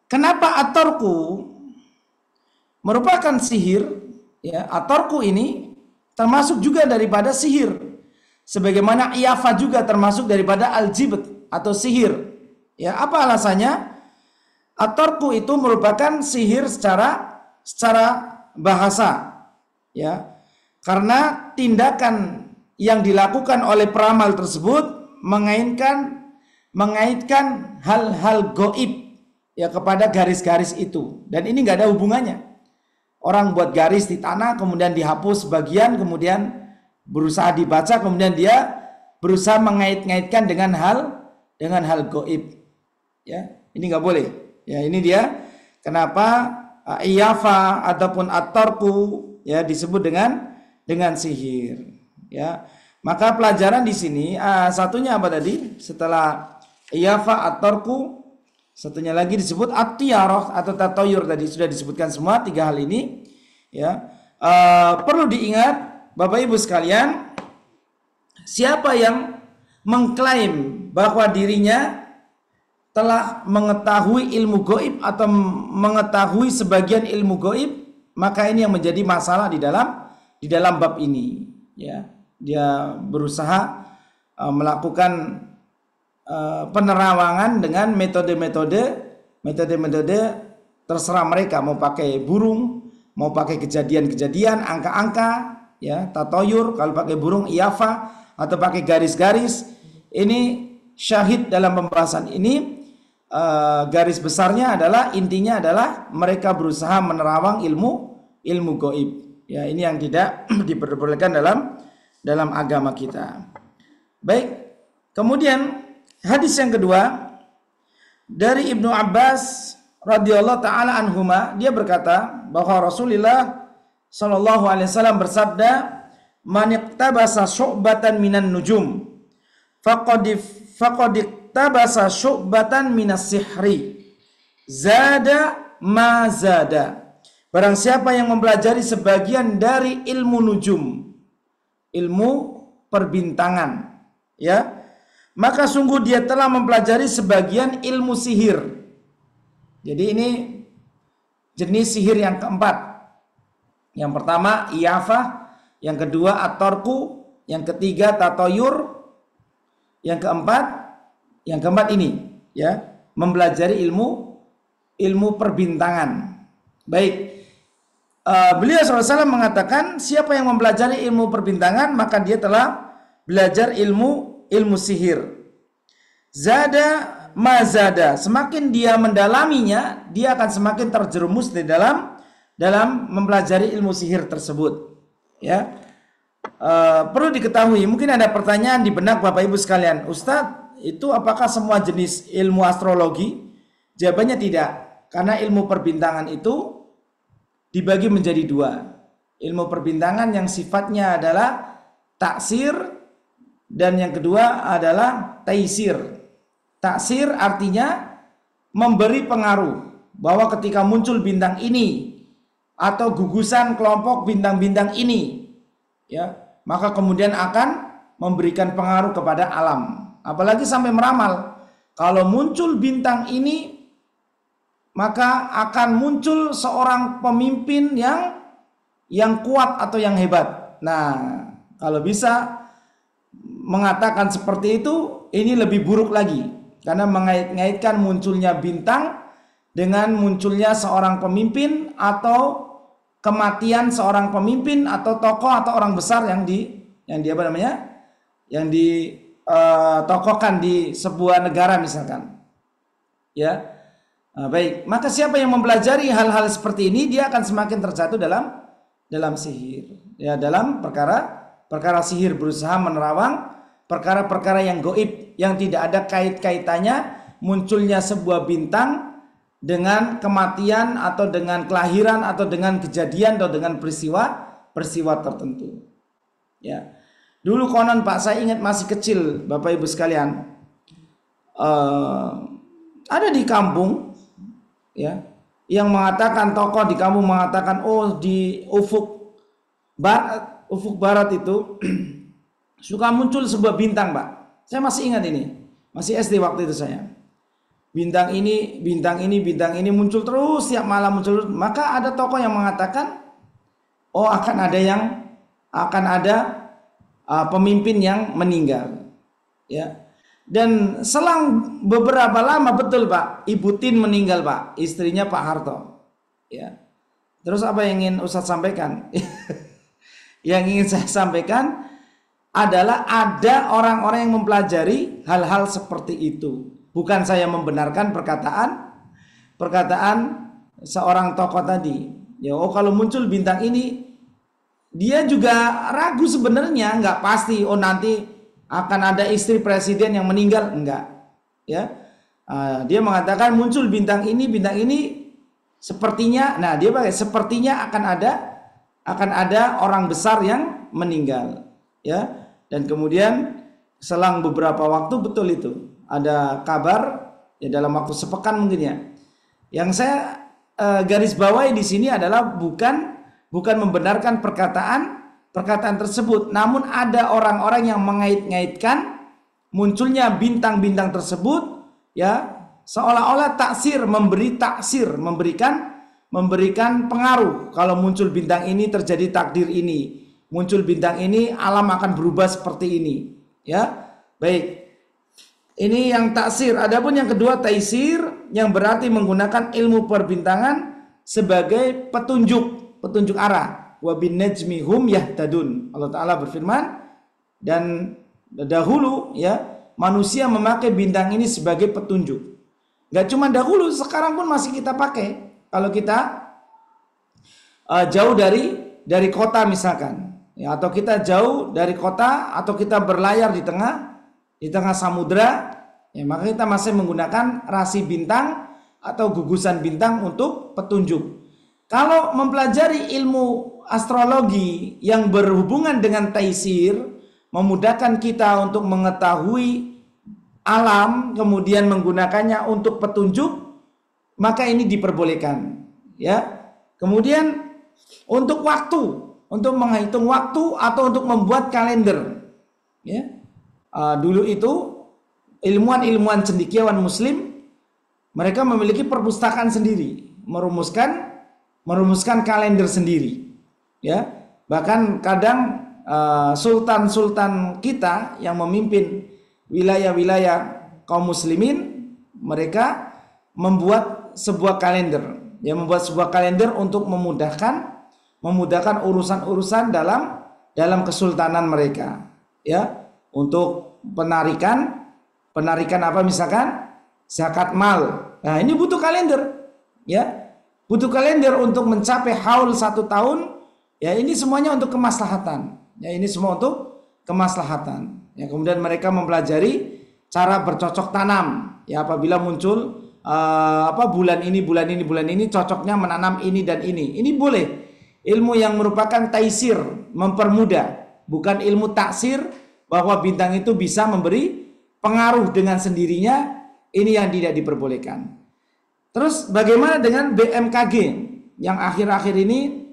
Kenapa at-tarku merupakan sihir, ya? At-tarku ini termasuk juga daripada sihir, sebagaimana iyafah juga termasuk daripada al-jibt atau sihir. Ya, apa alasannya? At-tarku itu merupakan sihir secara bahasa, ya. Karena tindakan yang dilakukan oleh peramal tersebut mengaitkan hal-hal goib, ya, kepada garis-garis itu, dan ini nggak ada hubungannya. Orang buat garis di tanah, kemudian dihapus bagian, kemudian berusaha dibaca, kemudian dia berusaha mengait-ngaitkan dengan hal goib. Ya, ini nggak boleh. Ya, ini dia kenapa iyafah ataupun at-tarku, ya, disebut dengan sihir. Ya, maka pelajaran di sini satunya apa tadi? Setelah iyafah, at-tarku, satunya lagi disebut at-tiyarah atau tatoyur. Tadi sudah disebutkan semua tiga hal ini, ya. Perlu diingat Bapak Ibu sekalian, siapa yang mengklaim bahwa dirinya telah mengetahui ilmu goib atau mengetahui sebagian ilmu goib, maka ini yang menjadi masalah di dalam bab ini, ya. Dia berusaha melakukan penerawangan dengan metode-metode terserah mereka, mau pakai burung, mau pakai kejadian-kejadian, angka-angka, ya, tatoyur. Kalau pakai burung iyafah atau pakai garis-garis. Ini syahid dalam pembahasan ini, garis besarnya adalah, intinya adalah mereka berusaha menerawang ilmu goib. Ya, ini yang tidak diperbolehkan dalam agama kita. Baik, kemudian hadis yang kedua dari Ibnu Abbas radhiyallahu taala anhuma, dia berkata bahwa Rasulullah sallallahu alaihi wasallam bersabda, "Man iqtabasa syu'batan minan nujum faqad iqtabasa syu'batan minas sihri zada ma zada." Barang siapa yang mempelajari sebagian dari ilmu nujum, ilmu perbintangan, ya, maka sungguh dia telah mempelajari sebagian ilmu sihir. Jadi ini jenis sihir yang keempat. Yang pertama iyafah, yang kedua at-tarku, yang ketiga tatoyur, yang keempat ini ya, mempelajari ilmu perbintangan. Baik. Beliau SAW mengatakan siapa yang mempelajari ilmu perbintangan maka dia telah belajar ilmu sihir. Zada mazada, semakin dia mendalaminya, dia akan semakin terjerumus di dalam mempelajari ilmu sihir tersebut. Ya, perlu diketahui, mungkin ada pertanyaan di benak Bapak Ibu sekalian, Ustadz, itu apakah semua jenis ilmu astrologi? Jawabannya tidak, karena ilmu perbintangan itu dibagi menjadi dua. Ilmu perbintangan yang sifatnya adalah taksir, dan yang kedua adalah taisir. Taksir artinya memberi pengaruh, bahwa ketika muncul bintang ini atau gugusan kelompok bintang-bintang ini, ya, maka kemudian akan memberikan pengaruh kepada alam. Apalagi sampai meramal, kalau muncul bintang ini maka akan muncul seorang pemimpin yang kuat atau yang hebat. Nah, kalau bisa mengatakan seperti itu, ini lebih buruk lagi, karena mengait-ngaitkan munculnya bintang dengan munculnya seorang pemimpin atau kematian seorang pemimpin atau tokoh atau orang besar yang ditokohkan di sebuah negara misalkan. Ya. Nah, baik, maka siapa yang mempelajari hal-hal seperti ini, dia akan semakin terjatuh dalam sihir. Ya, dalam perkara sihir, berusaha menerawang perkara-perkara yang gaib, yang tidak ada kait-kaitannya munculnya sebuah bintang dengan kematian atau dengan kelahiran atau dengan kejadian atau dengan peristiwa tertentu. Ya. Dulu konon Pak, saya ingat masih kecil Bapak Ibu sekalian, ada di kampung, ya, yang mengatakan, tokoh di kampung mengatakan, oh di ufuk barat itu suka muncul sebuah bintang, Pak. Saya masih ingat ini, masih SD waktu itu saya. Bintang ini muncul terus, tiap malam muncul. Maka ada tokoh yang mengatakan, oh akan ada pemimpin yang meninggal, ya. Dan selang beberapa lama, betul Pak, Ibu Tin meninggal Pak, istrinya Pak Harto. Ya. Terus apa yang ingin Ustadz sampaikan? Yang ingin saya sampaikan adalah ada orang-orang yang mempelajari hal-hal seperti itu. Bukan saya membenarkan perkataan seorang tokoh tadi. Ya, oh kalau muncul bintang ini, dia juga ragu sebenarnya, nggak pasti. Oh nanti akan ada istri presiden yang meninggal, enggak, ya. Dia mengatakan muncul bintang ini sepertinya, nah dia pakai sepertinya akan ada orang besar yang meninggal, ya. Dan kemudian selang beberapa waktu, betul itu ada kabar, ya, dalam waktu sepekan mungkin ya. Yang saya garis bawahi di sini adalah bukan membenarkan perkataan tersebut, namun ada orang-orang yang mengait-ngaitkan munculnya bintang-bintang tersebut, ya, seolah-olah memberikan pengaruh. Kalau muncul bintang ini terjadi takdir ini, muncul bintang ini alam akan berubah seperti ini, ya. Baik, ini yang taksir. Adapun yang kedua taisir, yang berarti menggunakan ilmu perbintangan sebagai petunjuk arah. Wa bin najmi hum yahtadun. Allah Ta'ala berfirman, dan dahulu, ya, manusia memakai bintang ini sebagai petunjuk. Gak cuma dahulu, sekarang pun masih kita pakai. Kalau kita jauh dari kota misalkan, ya, atau kita jauh dari kota, atau kita berlayar di tengah samudra, ya, maka kita masih menggunakan rasi bintang atau gugusan bintang untuk petunjuk. Kalau mempelajari ilmu astrologi yang berhubungan dengan taisir, memudahkan kita untuk mengetahui alam, kemudian menggunakannya untuk petunjuk, maka ini diperbolehkan, ya. Kemudian untuk menghitung waktu atau untuk membuat kalender, ya. Dulu itu ilmuwan-ilmuwan cendekiawan muslim, mereka memiliki perpustakaan sendiri, merumuskan kalender sendiri. Ya, bahkan kadang sultan-sultan kita yang memimpin wilayah-wilayah kaum muslimin, mereka membuat sebuah kalender, untuk memudahkan urusan-urusan dalam kesultanan mereka. Ya, untuk penarikan apa, misalkan zakat mal. Nah, ini butuh kalender. Ya, butuh kalender untuk mencapai haul 1 tahun. Ya, ini semuanya untuk kemaslahatan. Ya, ini semua untuk kemaslahatan. Ya, kemudian mereka mempelajari cara bercocok tanam. Ya, apabila muncul bulan ini cocoknya menanam ini dan ini. Ini boleh. Ilmu yang merupakan taisir, mempermudah, bukan ilmu taksir bahwa bintang itu bisa memberi pengaruh dengan sendirinya. Ini yang tidak diperbolehkan. Terus bagaimana dengan BMKG yang akhir-akhir ini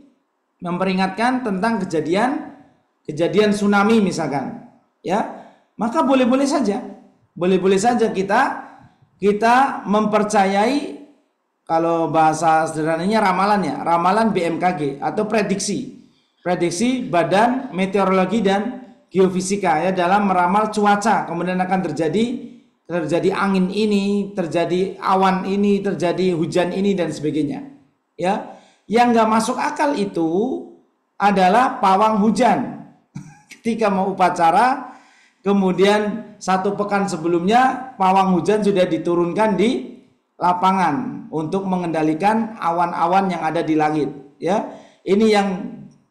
memperingatkan tentang kejadian tsunami misalkan, ya, maka boleh-boleh saja kita mempercayai, kalau bahasa sederhananya ramalan BMKG atau prediksi Badan Meteorologi dan Geofisika, ya, dalam meramal cuaca, kemudian akan terjadi angin ini, terjadi awan ini, terjadi hujan ini dan sebagainya. Ya, yang nggak masuk akal itu adalah pawang hujan. Ketika mau upacara, kemudian 1 pekan sebelumnya pawang hujan sudah diturunkan di lapangan untuk mengendalikan awan-awan yang ada di langit. Ya, ini yang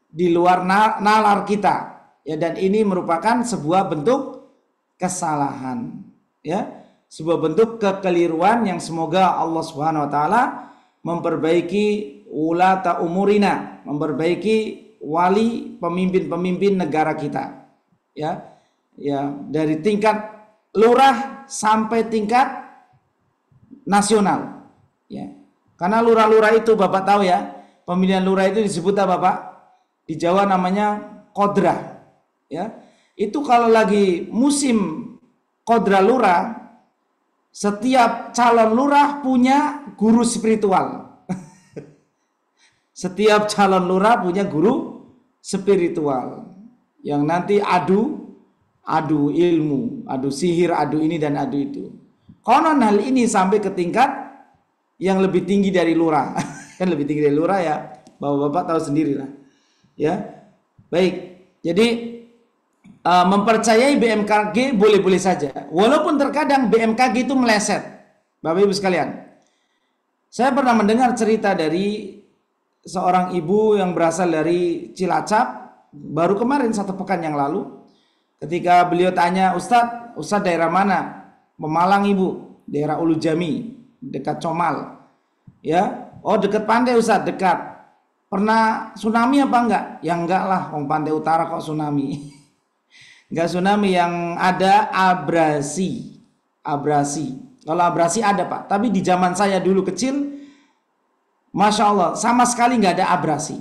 di luar nalar kita. Ya, dan ini merupakan sebuah bentuk kesalahan. Ya, sebuah bentuk kekeliruan yang semoga Allah Subhanahu wa taala memperbaiki ulata umurina, memperbaiki wali pemimpin-pemimpin negara kita. Ya, dari tingkat lurah sampai tingkat nasional. Ya. Karena lurah-lurah itu Bapak tahu ya, pemilihan lurah itu disebut apa Pak? Di Jawa namanya kodrah. Ya. Itu kalau lagi musim kodrah lurah, setiap calon lurah punya guru spiritual. Setiap calon lurah punya guru spiritual yang nanti adu ilmu, adu sihir, adu ini dan adu itu. Konon hal ini sampai ke tingkat yang lebih tinggi dari lurah. Kan lebih tinggi dari lurah ya, Bapak-bapak tahu sendirilah. Ya. Baik. Jadi mempercayai BMKG boleh-boleh saja. Walaupun terkadang BMKG itu meleset. Bapak Ibu sekalian. Saya pernah mendengar cerita dari seorang ibu yang berasal dari Cilacap baru kemarin 1 pekan yang lalu. Ketika beliau tanya, Ustadz daerah mana? Pemalang Ibu, daerah Ulu Jami, dekat Comal. Ya, oh dekat pantai Ustadz, dekat. Pernah tsunami apa enggak? Ya enggak lah, wong pantai utara kok tsunami. Enggak tsunami, yang ada abrasi. Kalau abrasi ada Pak, tapi di zaman saya dulu kecil, Masya Allah, sama sekali nggak ada abrasi.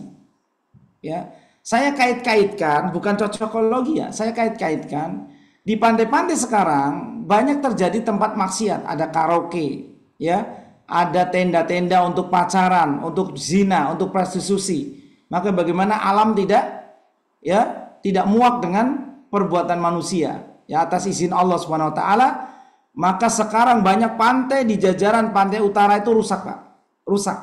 Ya, saya kait-kaitkan, bukan cocokologi ya, saya kait-kaitkan di pantai-pantai sekarang banyak terjadi tempat maksiat, ada karaoke, ya, ada tenda-tenda untuk pacaran, untuk zina, untuk prostitusi. Maka bagaimana alam tidak muak dengan perbuatan manusia, ya, atas izin Allah Subhanahu wa taala, maka sekarang banyak pantai di jajaran pantai utara itu rusak, Pak. Rusak.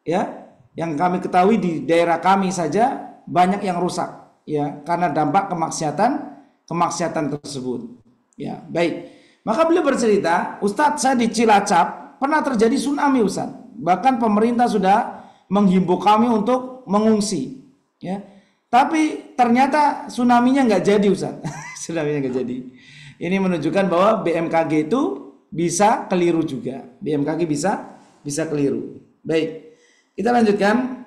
Ya, yang kami ketahui di daerah kami saja banyak yang rusak, ya, karena dampak kemaksiatan tersebut. Ya, baik. Maka beliau bercerita, Ustadz, saya di Cilacap pernah terjadi tsunami, Ustadz. Bahkan pemerintah sudah menghimbau kami untuk mengungsi, ya. Tapi ternyata tsunami-nya nggak jadi, Ustadz. Tsunami-nya nggak jadi. Ini menunjukkan bahwa BMKG itu bisa keliru juga. BMKG bisa keliru. Baik. Kita lanjutkan.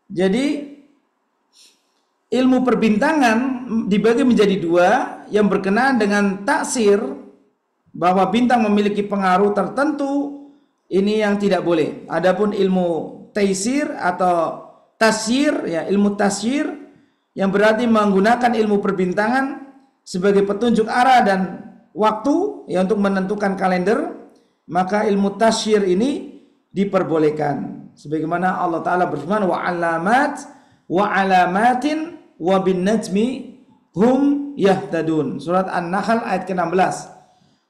Jadi ilmu perbintangan dibagi menjadi 2, yang berkenaan dengan taksir, bahwa bintang memiliki pengaruh tertentu, ini yang tidak boleh. Adapun ilmu taisir atau tasyir, ya, ilmu tasyir yang berarti menggunakan ilmu perbintangan sebagai petunjuk arah dan waktu ya untuk menentukan kalender, maka ilmu tasyir ini diperbolehkan. Sebagaimana Allah Ta'ala berfirman, wa alamatin wa bin najmi hum yahtadun. Surat An-Nahl ayat ke-16.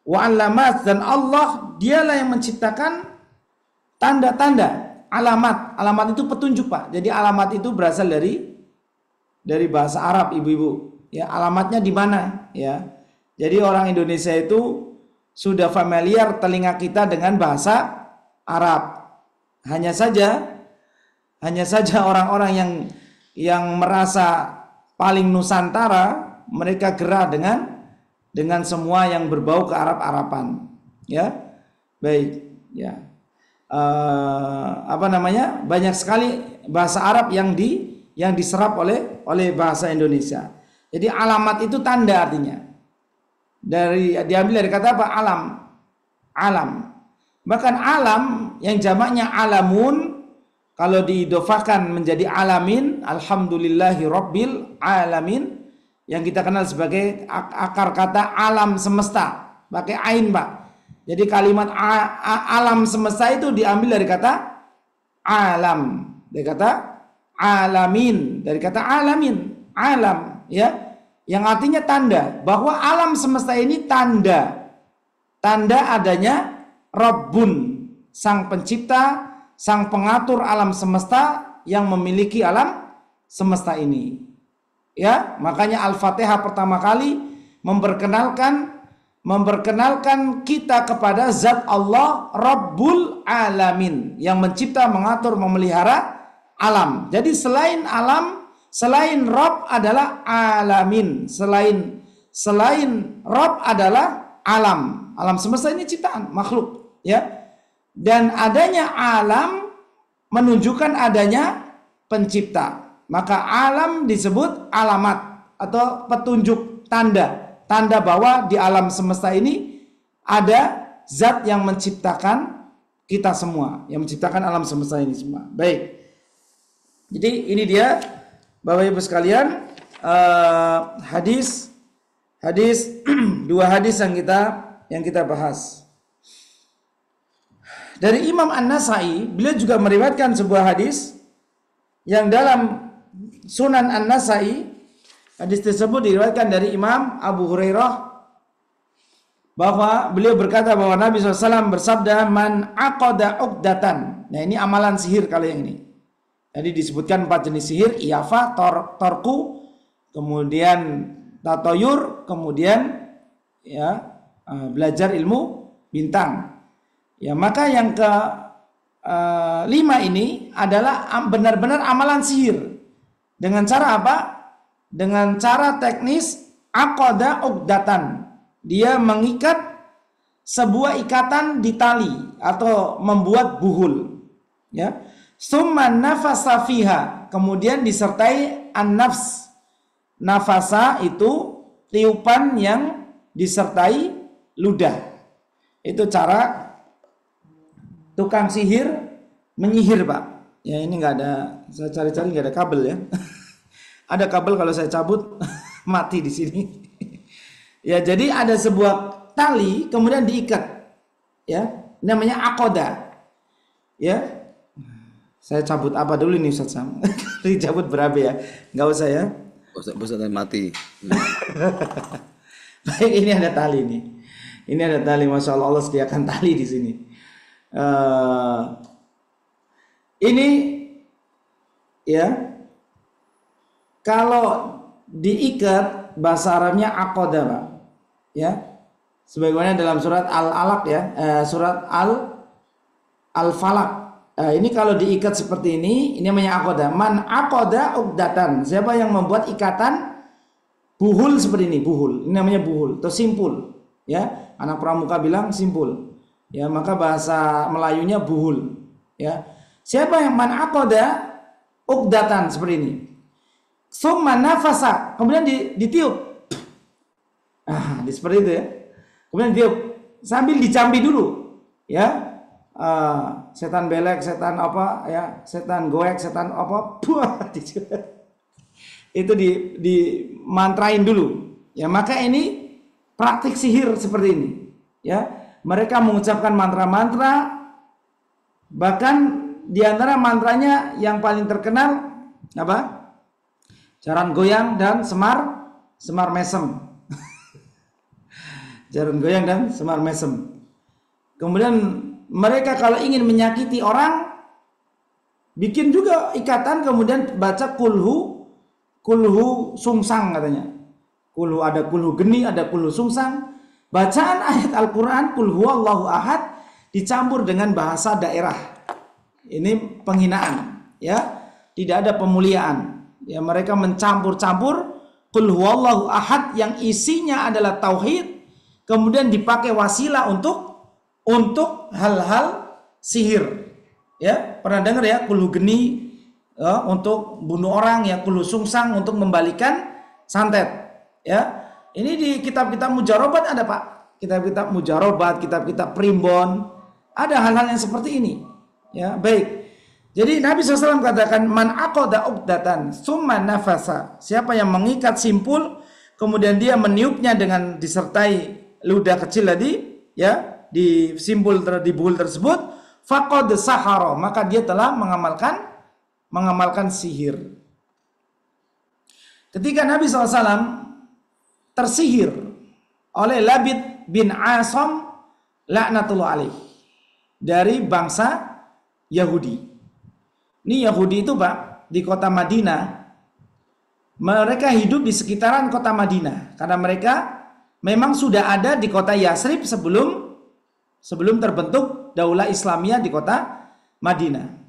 Wa alamat, dan Allah dialah yang menciptakan tanda-tanda, alamat. Alamat itu petunjuk, Pak. Jadi alamat itu berasal dari bahasa Arab, ibu-ibu. Ya, alamatnya di mana? Ya. Jadi orang Indonesia itu sudah familiar telinga kita dengan bahasa Arab. Hanya saja orang-orang yang merasa paling Nusantara, mereka gerah dengan semua yang berbau ke Arab-Araban. Ya, baik. Ya, banyak sekali bahasa Arab yang diserap oleh bahasa Indonesia. Jadi alamat itu tanda artinya. Diambil dari kata apa? Alam. Bahkan alam yang jamaknya alamun, kalau diidofahkan menjadi alamin, alhamdulillahi rabbil alamin, yang kita kenal sebagai akar kata alam semesta, pakai ain, Pak. Jadi kalimat alam semesta itu diambil dari kata alam, dari kata alamin, dari kata alam, ya, yang artinya tanda, bahwa alam semesta ini tanda adanya Rabbun, sang pencipta, sang pengatur alam semesta yang memiliki alam semesta ini. Ya, makanya Al-Fatihah pertama kali memperkenalkan kita kepada zat Allah Rabbul Alamin, yang mencipta, mengatur, memelihara alam. Jadi selain alam, selain Rabb adalah alamin, selain Rabb adalah alam. Alam semesta ini ciptaan makhluk, ya. Dan adanya alam menunjukkan adanya pencipta. Maka alam disebut alamat atau petunjuk, tanda bahwa di alam semesta ini ada zat yang menciptakan kita semua, yang menciptakan alam semesta ini semua. Baik. Jadi ini dia Bapak Ibu sekalian, dua hadis yang kita bahas. Dari Imam An-Nasai, beliau juga meriwayatkan sebuah hadis yang dalam Sunan An-Nasai. Hadis tersebut diriwayatkan dari Imam Abu Hurairah, bahwa beliau berkata bahwa Nabi SAW bersabda, man aqada uqdatan. Nah, ini amalan sihir kalau yang ini. Jadi disebutkan 4 jenis sihir, iyafah, torku, kemudian tatoyur, kemudian ya belajar ilmu bintang. Ya, maka yang ke 5 ini adalah benar-benar amalan sihir. Dengan cara apa? Dengan cara teknis aqada uqdatan. Dia mengikat sebuah ikatan di tali atau membuat buhul. Ya. Summa nafasa fiha, kemudian disertai an-nafs. Nafasa itu tiupan yang disertai ludah. Itu cara tukang sihir menyihir, Pak. Ya, ini nggak ada, saya cari-cari nggak ada kabel ya. Ada kabel, kalau saya cabut mati di sini. Ya, jadi ada sebuah tali kemudian diikat. Ya, namanya aqada. Ya. Saya cabut apa dulu nih Ustaz Sam? Dicabut berapa ya? Nggak usah ya. Ustaz mati. Baik, ini ada tali nih. Ini ada tali, Masya Allah sediakan tali di sini. Ini ya, kalau diikat bahasa Arabnya aqada, Pak. Ya. Sebagaimana dalam surat Al-Alaq ya, surat Al-Falaq. Ini kalau diikat seperti ini namanya aqada. Man aqada uqdatan. Siapa yang membuat ikatan buhul seperti ini, buhul. Ini namanya buhul atau simpul. Ya, anak pramuka bilang simpul. Ya, maka bahasa Melayunya buhul. Ya. Siapa yang man aqada uqdatan seperti ini. Summa nafasa, kemudian ditiup. Seperti itu ya. Kemudian ditiup sambil dicambi dulu. Ya. Setan belek, setan apa ya, setan goek, setan apa. Itu dimantrain dulu. Ya, maka ini praktik sihir seperti ini. Ya, mereka mengucapkan mantra-mantra, bahkan di antara mantranya yang paling terkenal apa? Jaran goyang dan semar mesem. Jaran goyang dan semar mesem. Kemudian mereka kalau ingin menyakiti orang, bikin juga ikatan, kemudian baca kulhu sungsang katanya. Kulhu, ada kulhu geni, ada kulhu sungsang. Bacaan ayat Al-Quran kulhu Allahu ahad dicampur dengan bahasa daerah. Ini penghinaan, ya. Tidak ada pemuliaan. Ya, mereka mencampur-campur kulhu Allahu ahad yang isinya adalah tauhid, kemudian dipakai wasilah untuk hal-hal sihir. Ya, pernah dengar ya, kulhu geni ya, untuk bunuh orang, ya, kulhu sungsang untuk membalikan santet. Ya, ini di kitab-kitab mujarobat ada, Pak. Kitab-kitab mujarobat, kitab-kitab primbon, ada hal-hal yang seperti ini. Ya, baik. Jadi Nabi SAW katakan, man aqada uqdatan summa nafasa. Siapa yang mengikat simpul, kemudian dia meniupnya dengan disertai ludah kecil tadi, ya, di simpul di buhul tersebut, faqad sahara, maka dia telah mengamalkan sihir. Ketika Nabi SAW tersihir oleh Labid bin Asam laknatullah alaih dari bangsa Yahudi. Ini Yahudi itu, Pak, di kota Madinah, mereka hidup di sekitaran kota Madinah karena mereka memang sudah ada di kota Yasrib sebelum terbentuk daulah Islamiyah di kota Madinah.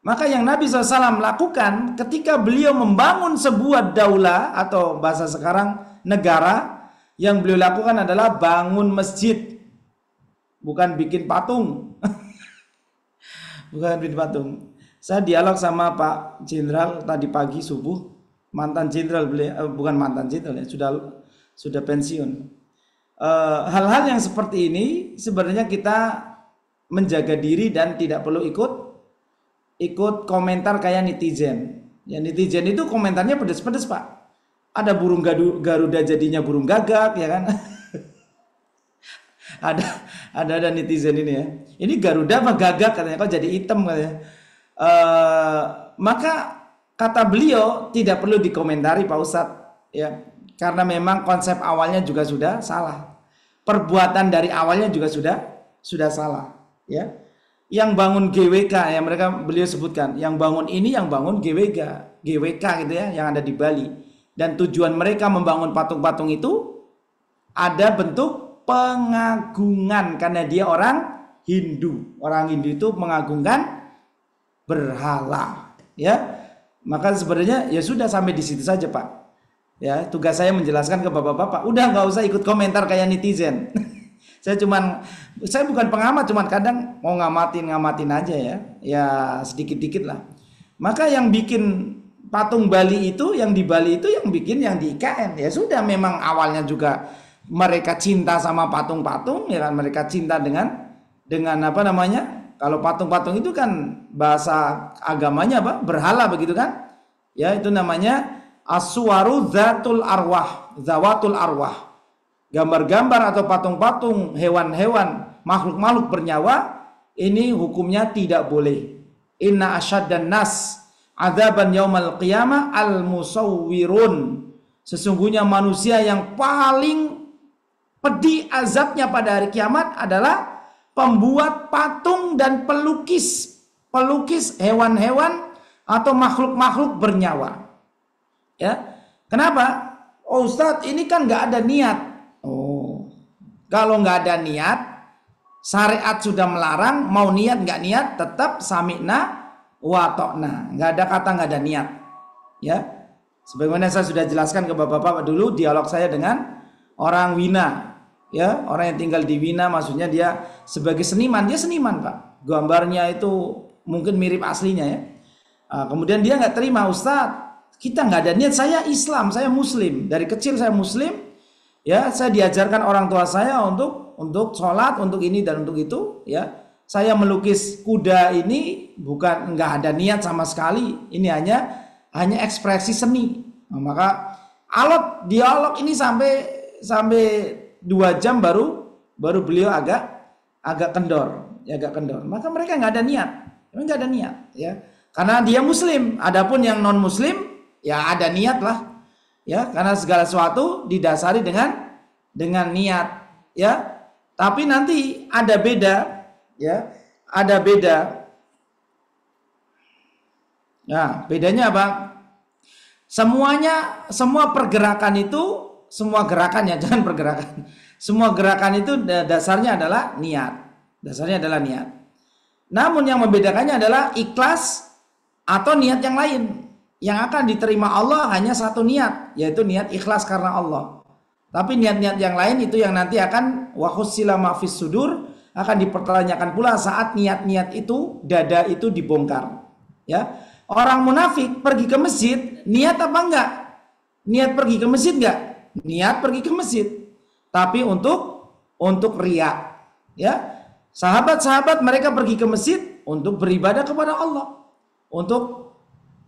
Maka yang Nabi SAW lakukan ketika beliau membangun sebuah daulah atau bahasa sekarang negara, yang beliau lakukan adalah bangun masjid, bukan bikin patung. Bukan bikin patung. Saya dialog sama Pak Jenderal tadi pagi subuh, mantan jenderal beliau, bukan mantan jenderal ya, sudah pensiun. Hal-hal yang seperti ini sebenarnya kita menjaga diri dan tidak perlu ikut komentar kayak netizen. Ya, netizen itu komentarnya pedes-pedes, Pak. Ada burung Garuda jadinya burung gagak, ya kan? ada netizen ini ya. Ini Garuda apa gagak katanya, kok jadi hitam katanya. Maka kata beliau tidak perlu dikomentari, Pak Ustadz, ya, karena memang konsep awalnya juga sudah salah. Perbuatan dari awalnya juga sudah salah, ya. Yang bangun GWK ya beliau sebutkan, yang bangun ini yang bangun GWK gitu ya, yang ada di Bali. Dan tujuan mereka membangun patung-patung itu ada bentuk pengagungan karena dia orang Hindu. Orang Hindu itu mengagungkan berhala, ya. Maka sebenarnya ya sudah sampai di situ saja, Pak. Ya, tugas saya menjelaskan ke bapak-bapak. Udah nggak usah ikut komentar kayak netizen. Saya bukan pengamat, cuman kadang mau ngamatin aja ya. Ya sedikit-dikit lah. Maka yang bikin patung Bali itu, yang di Bali itu yang bikin yang di IKN. Ya sudah, memang awalnya juga mereka cinta sama patung-patung, ya kan, mereka cinta dengan apa namanya? Kalau patung-patung itu kan bahasa agamanya apa? Berhala begitu kan? Ya, itu namanya as-suwaru zawatul arwah. Gambar-gambar atau patung-patung hewan-hewan, makhluk-makhluk bernyawa, ini hukumnya tidak boleh. Inna asyaddan nas adzaban yaumal qiyamah al-musawwirun. Sesungguhnya manusia yang paling pedih azabnya pada hari kiamat adalah pembuat patung dan pelukis hewan-hewan atau makhluk-makhluk bernyawa. Ya. Kenapa? Oh Ustadz, ini kan nggak ada niat. Oh, kalau nggak ada niat, syariat sudah melarang, mau niat nggak niat tetap sami'na wa ta'na. Nggak ada kata nggak ada niat. Ya, sebagaimana saya sudah jelaskan ke bapak-bapak dulu, dialog saya dengan orang Wina. Ya, orang yang tinggal di Wina, maksudnya dia sebagai seniman, dia seniman, Pak. Gambarnya itu mungkin mirip aslinya ya. Kemudian dia nggak terima, Ustadz, kita nggak ada niat, saya Islam, saya Muslim, dari kecil saya Muslim. Ya, saya diajarkan orang tua saya untuk sholat, untuk ini dan untuk itu. Ya, saya melukis kuda ini nggak ada niat sama sekali. Ini hanya ekspresi seni. Nah, maka Alot dialog ini sampai 2 jam baru beliau agak kendor, Maka mereka nggak ada niat, ya. Karena dia Muslim. Adapun yang non Muslim, ya ada niat lah, ya. Karena segala sesuatu didasari dengan niat, ya. Tapi nanti ada beda, ya. Ada beda. Nah, bedanya apa? Semua pergerakan itu, semua gerakan ya, jangan pergerakan. Semua gerakan itu dasarnya adalah niat. Namun yang membedakannya adalah ikhlas atau niat yang lain. Yang akan diterima Allah hanya satu niat, yaitu niat ikhlas karena Allah. Tapi niat-niat yang lain itu yang nanti akan wahussila ma fis sudur, akan dipertanyakan pula saat niat-niat itu, dada itu dibongkar. Ya. Orang munafik pergi ke masjid, niat apa enggak? Niat pergi ke masjid enggak? Niat pergi ke masjid. Tapi untuk riya. Ya. Sahabat-sahabat mereka pergi ke masjid untuk beribadah kepada Allah. Untuk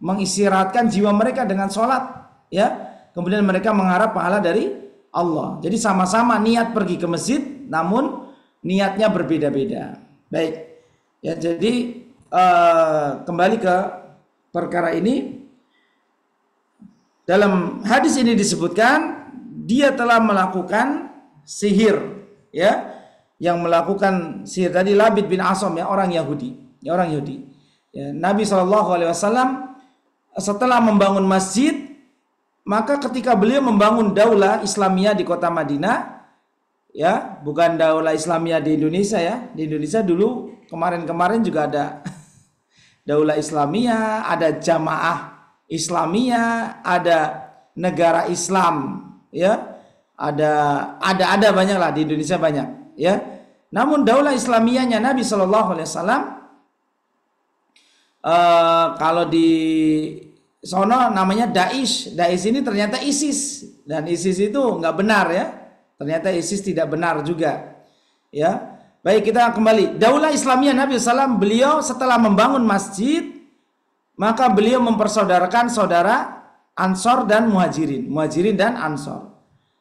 mengistirahatkan jiwa mereka dengan sholat. Ya. Kemudian mereka mengharap pahala dari Allah. Jadi sama-sama niat pergi ke masjid, namun niatnya berbeda-beda. Baik. Ya, jadi kembali ke perkara ini, dalam hadis ini disebutkan dia telah melakukan sihir, ya, yang melakukan sihir tadi Labid bin Asom, ya, orang Yahudi. Ya, Nabi SAW setelah membangun masjid, maka ketika beliau membangun daulah Islamiyah di kota Madinah, ya, bukan daulah Islamiyah di Indonesia, ya. Di Indonesia dulu kemarin juga ada daulah Islamiyah, ada jamaah Islamiyah, ada negara Islam, ya, ada banyak lah di Indonesia banyak, ya. Namun daulah Islamiyahnya Nabi SAW, kalau di sono namanya Daesh ini ternyata ISIS, dan ISIS itu nggak benar, ya. Ternyata ISIS tidak benar juga, ya. Baik, kita kembali. Daulah Islamiyah Nabi SAW, beliau setelah membangun masjid, maka beliau mempersaudarakan saudara Ansor dan Muhajirin dan Ansor.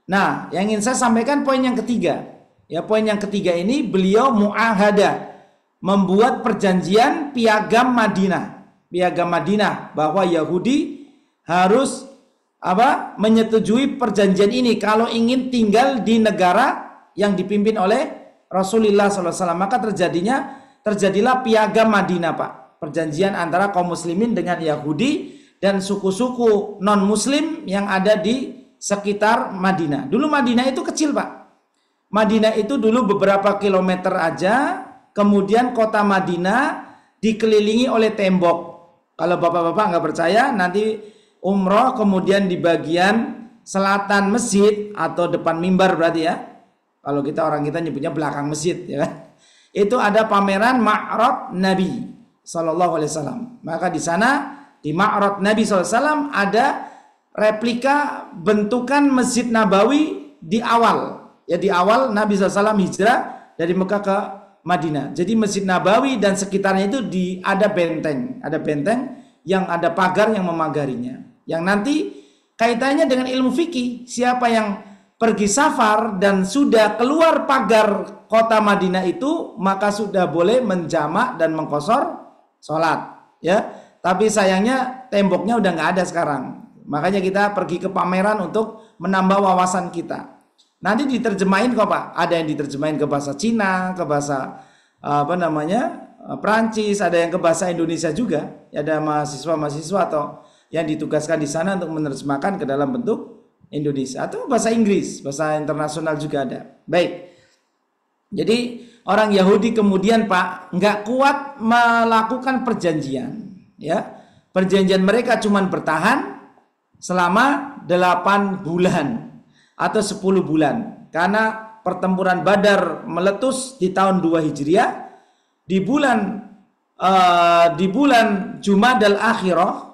Nah, yang ingin saya sampaikan poin yang ketiga. Ya, poin yang ketiga ini beliau mu'ahada, membuat perjanjian piagam Madinah bahwa Yahudi harus menyetujui perjanjian ini kalau ingin tinggal di negara yang dipimpin oleh Rasulullah SAW. Maka terjadilah piagam Madinah, Pak. Perjanjian antara kaum muslimin dengan Yahudi dan suku-suku non muslim yang ada di sekitar Madinah. Dulu Madinah itu kecil, Pak. Madinah itu dulu beberapa kilometer aja. Kemudian kota Madinah dikelilingi oleh tembok. Kalau bapak-bapak nggak percaya, nanti umroh kemudian di bagian selatan masjid atau depan mimbar berarti, ya. Kalau orang kita nyebutnya belakang masjid, ya kan? Itu ada pameran Ma'rad Nabi Sallallahu Alaihi Wasallam. Maka di sana di Ma'rad Nabi Sallallahu Alaihi Wasallam ada replika bentukan Masjid Nabawi di awal. Ya, di awal Nabi SAW hijrah dari Mekah ke Madinah. Jadi Masjid Nabawi dan sekitarnya itu ada benteng yang ada pagar yang memagarinya. Yang nanti kaitannya dengan ilmu fikih, siapa yang pergi safar dan sudah keluar pagar kota Madinah itu, maka sudah boleh menjamak dan mengqashar sholat, ya. Tapi sayangnya temboknya udah nggak ada sekarang. Makanya kita pergi ke pameran untuk menambah wawasan kita. Nanti diterjemahin kok, Pak. Ada yang diterjemahin ke bahasa Cina, ke bahasa Prancis, ada yang ke bahasa Indonesia juga. Ada mahasiswa-mahasiswa atau yang ditugaskan di sana untuk menerjemahkan ke dalam bentuk Indonesia atau bahasa Inggris, bahasa internasional juga ada. Baik. Jadi orang Yahudi kemudian, Pak, nggak kuat melakukan perjanjian, ya. Perjanjian mereka cuma bertahan selama 8 bulan atau 10 bulan. Karena pertempuran Badar meletus di tahun 2 Hijriah, di bulan Jumadal Akhirah,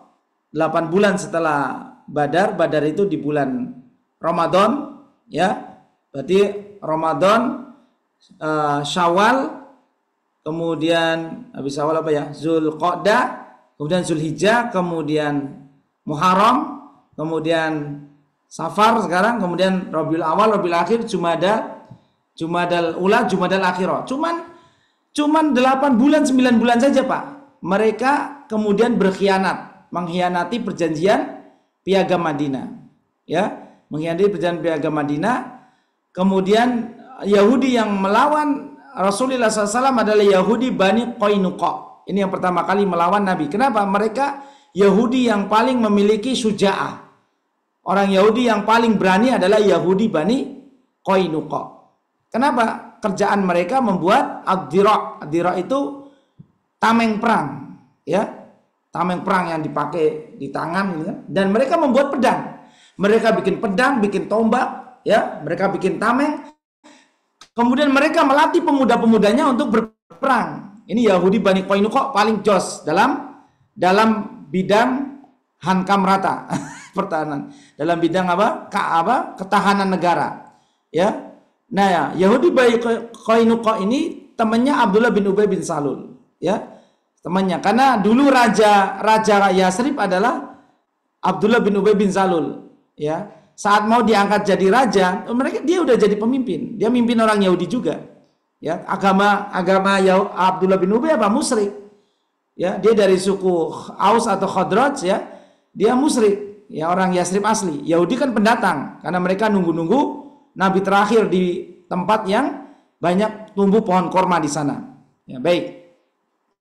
8 bulan setelah Badar itu di bulan Ramadan, ya. Berarti Ramadan, Syawal, kemudian habis Syawal apa ya? Zulqa'dah, kemudian Zulhijjah, kemudian Muharram, kemudian Safar sekarang, kemudian Rabiul Awal, Rabiul Akhir, Jumadal Ula, Jumadal Akhirah. Cuman 8 bulan, 9 bulan saja, Pak. Mereka kemudian berkhianat, mengkhianati perjanjian Piagam Madinah. Ya, mengkhianati perjanjian Piagam Madinah. Kemudian Yahudi yang melawan Rasulullah SAW adalah Yahudi Bani Qainuqa. Ini yang pertama kali melawan Nabi. Kenapa? Mereka Yahudi yang paling memiliki syuja'ah. Orang Yahudi yang paling berani adalah Yahudi Bani Qainuqa. Kenapa? Kerjaan mereka membuat ad-dira'. Ad-dira' itu tameng perang, ya. Tameng perang yang dipakai di tangan, ya. Dan mereka membuat pedang. Mereka bikin pedang, bikin tombak, ya. Mereka bikin tameng. Kemudian mereka melatih pemuda-pemudanya untuk berperang. Ini Yahudi Bani Qainuqa paling jos dalam bidang hankam rata. Pertahanan, dalam bidang ketahanan negara, ya. Nah, ya, Yahudi Bani Qainuqa ini temannya Abdullah bin Ubay bin Salul, ya, temannya. Karena dulu raja Yasrib adalah Abdullah bin Ubay bin Salul, ya. Saat mau diangkat jadi raja, dia udah jadi pemimpin. Dia mimpin orang Yahudi juga, ya. Agama Abdullah bin Ubay apa? Musyrik, ya. Dia dari suku Aus atau Khadraj, ya. Dia musyrik. Ya, orang Yasrib asli. Yahudi kan pendatang karena mereka nunggu-nunggu Nabi terakhir di tempat yang banyak tumbuh pohon korma di sana. Ya, baik.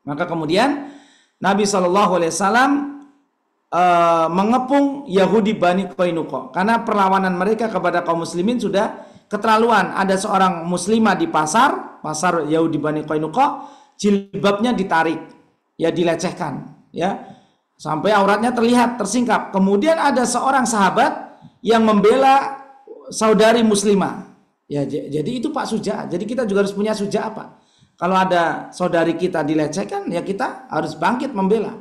Maka kemudian Nabi SAW mengepung Yahudi Bani Qainuqa karena perlawanan mereka kepada kaum muslimin sudah keterlaluan. Ada seorang muslimah di pasar Yahudi Bani Qainuqa, jilbabnya ditarik, ya, dilecehkan, ya. Sampai auratnya terlihat tersingkap. Kemudian ada seorang sahabat yang membela saudari muslimah. Ya, jadi itu Pak Suja. Jadi kita juga harus punya suja, Pak. Kalau ada saudari kita dilecehkan, ya kita harus bangkit membela.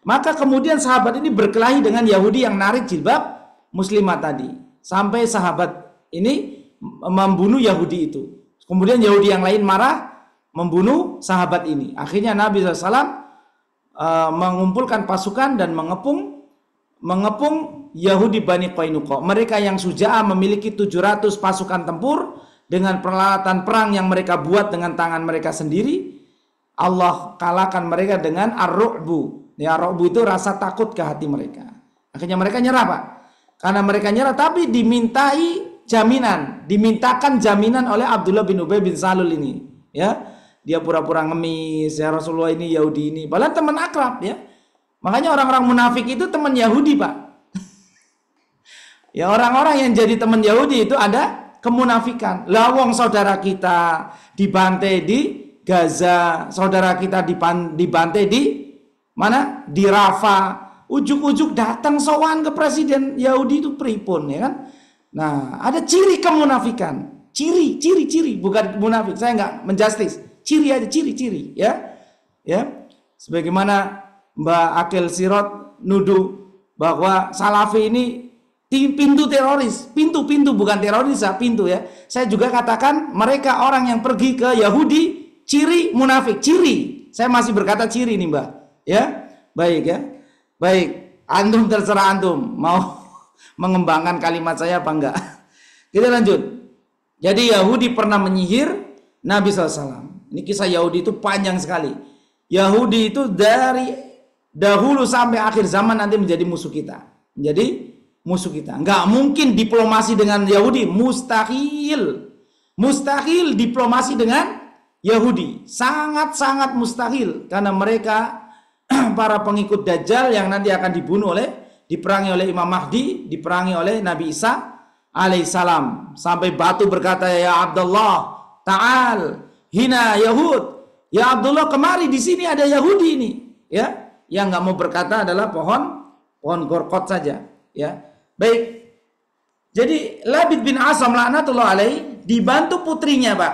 Maka kemudian sahabat ini berkelahi dengan Yahudi yang narik jilbab muslimah tadi. Sampai sahabat ini membunuh Yahudi itu. Kemudian Yahudi yang lain marah, membunuh sahabat ini. Akhirnya Nabi SAW mengumpulkan pasukan dan mengepung Yahudi Bani Qainuqa. Mereka yang suja'ah memiliki 700 pasukan tempur dengan peralatan perang yang mereka buat dengan tangan mereka sendiri. Allah kalahkan mereka dengan ar-ru'bu. Ya, ar-ru'bu itu rasa takut ke hati mereka. Akhirnya mereka nyerah, Pak. Karena mereka nyerah, tapi dimintakan jaminan oleh Abdullah bin Ubay bin Salul ini, ya. Dia pura-pura ngemis, ya, Rasulullah ini Yahudi ini. Padahal teman akrab, ya. Makanya orang-orang munafik itu teman Yahudi, Pak. Ya, orang-orang yang jadi teman Yahudi itu ada kemunafikan. Lawong saudara kita dibantai di Gaza, saudara kita dibantai di mana? Di Rafah. Ujuk-ujuk datang sowan ke presiden Yahudi itu pripun, ya kan? Nah, ada ciri kemunafikan. Ciri, bukan munafik. Saya nggak menjustis. Ciri aja, ciri, ya. Ya. Sebagaimana Mbak Akil Sirot nuduh bahwa Salafi ini pintu teroris, pintu bukan teroris, pintu, ya. Saya juga katakan mereka orang yang pergi ke Yahudi, ciri munafik, ciri. Saya masih berkata ciri nih, Mbak. Ya. Baik, ya. Baik, antum terserah antum mau mengembangkan kalimat saya apa enggak. Kita lanjut. Jadi Yahudi pernah menyihir Nabi SAW. Ini kisah Yahudi itu panjang sekali. Yahudi itu dari dahulu sampai akhir zaman nanti menjadi musuh kita. Menjadi musuh kita. Enggak mungkin diplomasi dengan Yahudi. Mustahil. Mustahil diplomasi dengan Yahudi. Sangat-sangat mustahil. Karena mereka para pengikut Dajjal yang nanti akan diperangi oleh Imam Mahdi, diperangi oleh Nabi Isa alaihissalam. Sampai batu berkata, ya Abdullah, ta'al hina Yahud, ya Abdullah kemari, di sini ada Yahudi ini, ya. Yang nggak mau berkata adalah pohon gorkot saja, ya. Baik. Jadi Labid bin Asam laknatullah alaih dibantu putrinya, Pak.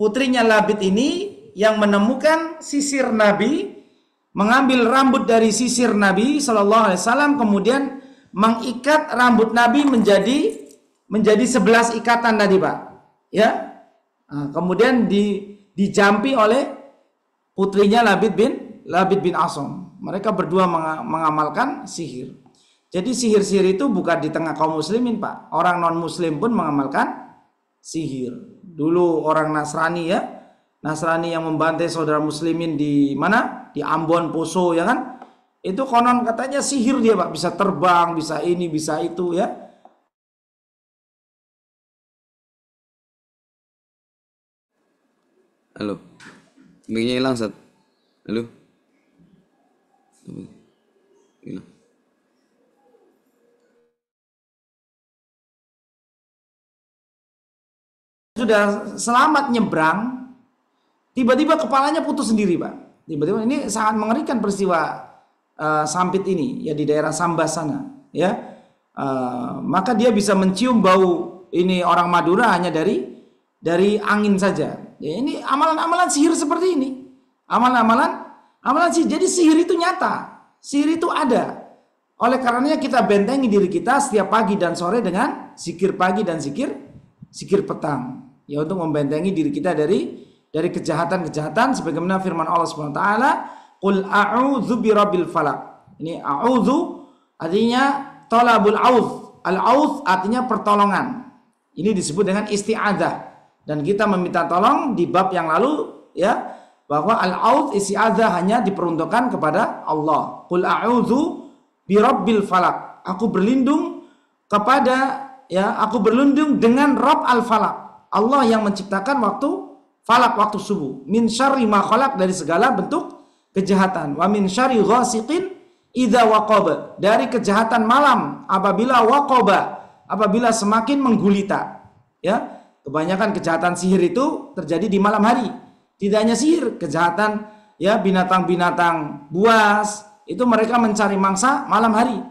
Putrinya Labid ini yang menemukan sisir Nabi, mengambil rambut dari sisir Nabi Shallallahu Alaihi Wasallam, kemudian mengikat rambut Nabi menjadi 11 ikatan tadi, Pak. Ya. Nah, kemudian dijampi oleh putrinya Labid bin Asam. Mereka berdua mengamalkan sihir. Jadi sihir-sihir itu bukan di tengah kaum muslimin, Pak. Orang non-muslim pun mengamalkan sihir. Dulu orang Nasrani ya, Nasrani yang membantai saudara muslimin di mana? Di Ambon, Poso ya kan? Itu konon katanya sihir dia, Pak. Bisa terbang, bisa ini, bisa itu ya. Halo. Mic-nya hilang, Sat. Halo. Hilang. Sudah selamat nyebrang, tiba-tiba kepalanya putus sendiri, Pak. Tiba-tiba ini sangat mengerikan peristiwa Sampit ini ya di daerah Sambas sana ya. Maka dia bisa mencium bau ini orang Madura hanya dari angin saja. Ya, ini amalan-amalan sihir seperti ini. Amalan sihir. Jadi sihir itu nyata. Sihir itu ada. Oleh karenanya kita bentengi diri kita setiap pagi dan sore dengan zikir pagi dan zikir petang. Ya untuk membentengi diri kita dari kejahatan-kejahatan sebagaimana firman Allah Subhanahu wa taala, "Qul a'udzu birabbil falaq." Ini a'udzu artinya talabul auz. Al-auz artinya pertolongan. Ini disebut dengan isti'adzah. Dan kita meminta tolong di bab yang lalu ya bahwa al-auz isti'adzah hanya diperuntukkan kepada Allah. Qul a'udzu birabbil falaq. Aku berlindung dengan Rabb al-Falaq. Allah yang menciptakan waktu falak, waktu subuh. Min syarri ma khalaq, dari segala bentuk kejahatan. Wa min syarri ghasiqin idza waqaba, dari kejahatan malam apabila waqaba, apabila semakin menggulita. Ya, kebanyakan kejahatan sihir itu terjadi di malam hari. Tidak hanya sihir, kejahatan ya binatang-binatang buas itu mereka mencari mangsa malam hari.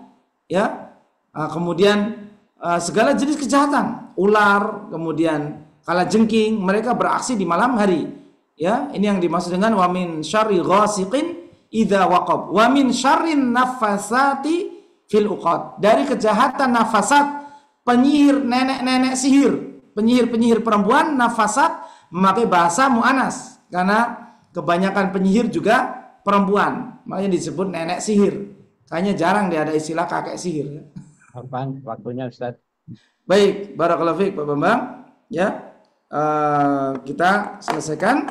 Ya. Kemudian segala jenis kejahatan, ular, kemudian kalajengking, mereka beraksi di malam hari. Ya, ini yang dimaksud dengan wa min syarri ghasiqin idza waqab, wa min syarrin nafasati fil uqad, dari kejahatan nafasat, penyihir nenek-nenek sihir, penyihir perempuan. Nafasat memakai bahasa muannas karena kebanyakan penyihir juga perempuan, makanya disebut nenek sihir. Kayaknya jarang dia ada istilah kakek sihir. Apaan waktunya, Ustaz? Baik, barakallahu fiik Pak Bambang. Ya, kita selesaikan.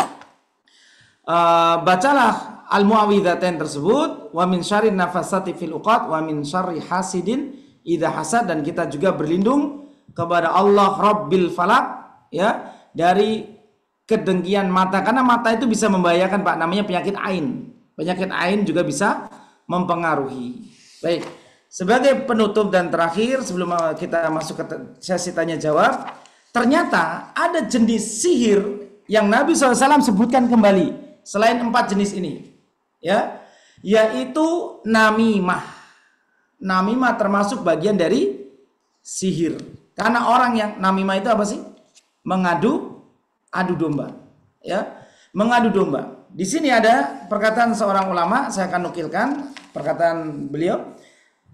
Bacalah al-muawwidzatain tersebut, wa min syarrin nafasati fil uqad, wa min syarri hasidin idza hasad, dan kita juga berlindung kepada Allah Rabbil Falaq ya dari kedengkian mata, karena mata itu bisa membahayakan, Pak, namanya penyakit ain. Penyakit ain juga bisa mempengaruhi. Baik, sebagai penutup dan terakhir sebelum kita masuk ke sesi tanya jawab, ternyata ada jenis sihir yang Nabi SAW sebutkan kembali selain 4 jenis ini, ya, yaitu namimah. Namimah termasuk bagian dari sihir. Karena orang yang namimah itu apa sih? Adu domba, ya, mengadu domba. Di sini ada perkataan seorang ulama, saya akan nukilkan perkataan beliau.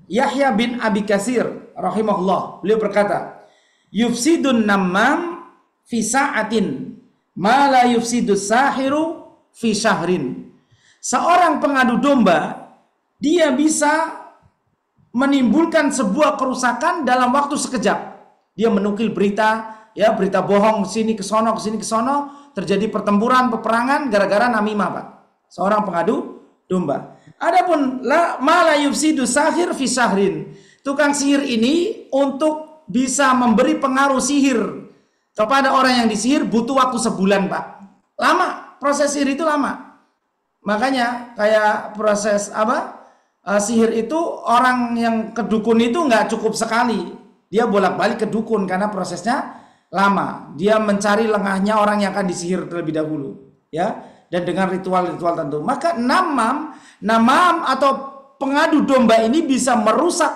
Yahya bin Abi Katsir rahimahullah, beliau berkata, yufsidun namam fi sa'atin ma la yufsidus sahiru fi syahrin. Seorang pengadu domba, dia bisa menimbulkan sebuah kerusakan dalam waktu sekejap. Dia menukil berita, ya, berita bohong sini ke sono, terjadi pertempuran, peperangan gara-gara namimah, Pak. Seorang pengadu domba. Adapun ma la yufsidus sahir fi syahrin. Tukang sihir ini untuk bisa memberi pengaruh sihir kepada orang yang disihir butuh waktu sebulan, Pak. Lama, proses sihir itu lama. Makanya kayak proses sihir itu, orang yang ke dukun itu nggak cukup sekali. Dia bolak-balik ke dukun karena prosesnya lama. Dia mencari lengahnya orang yang akan disihir terlebih dahulu, ya, dan dengan ritual-ritual tertentu. Maka namam atau pengadu domba ini bisa merusak,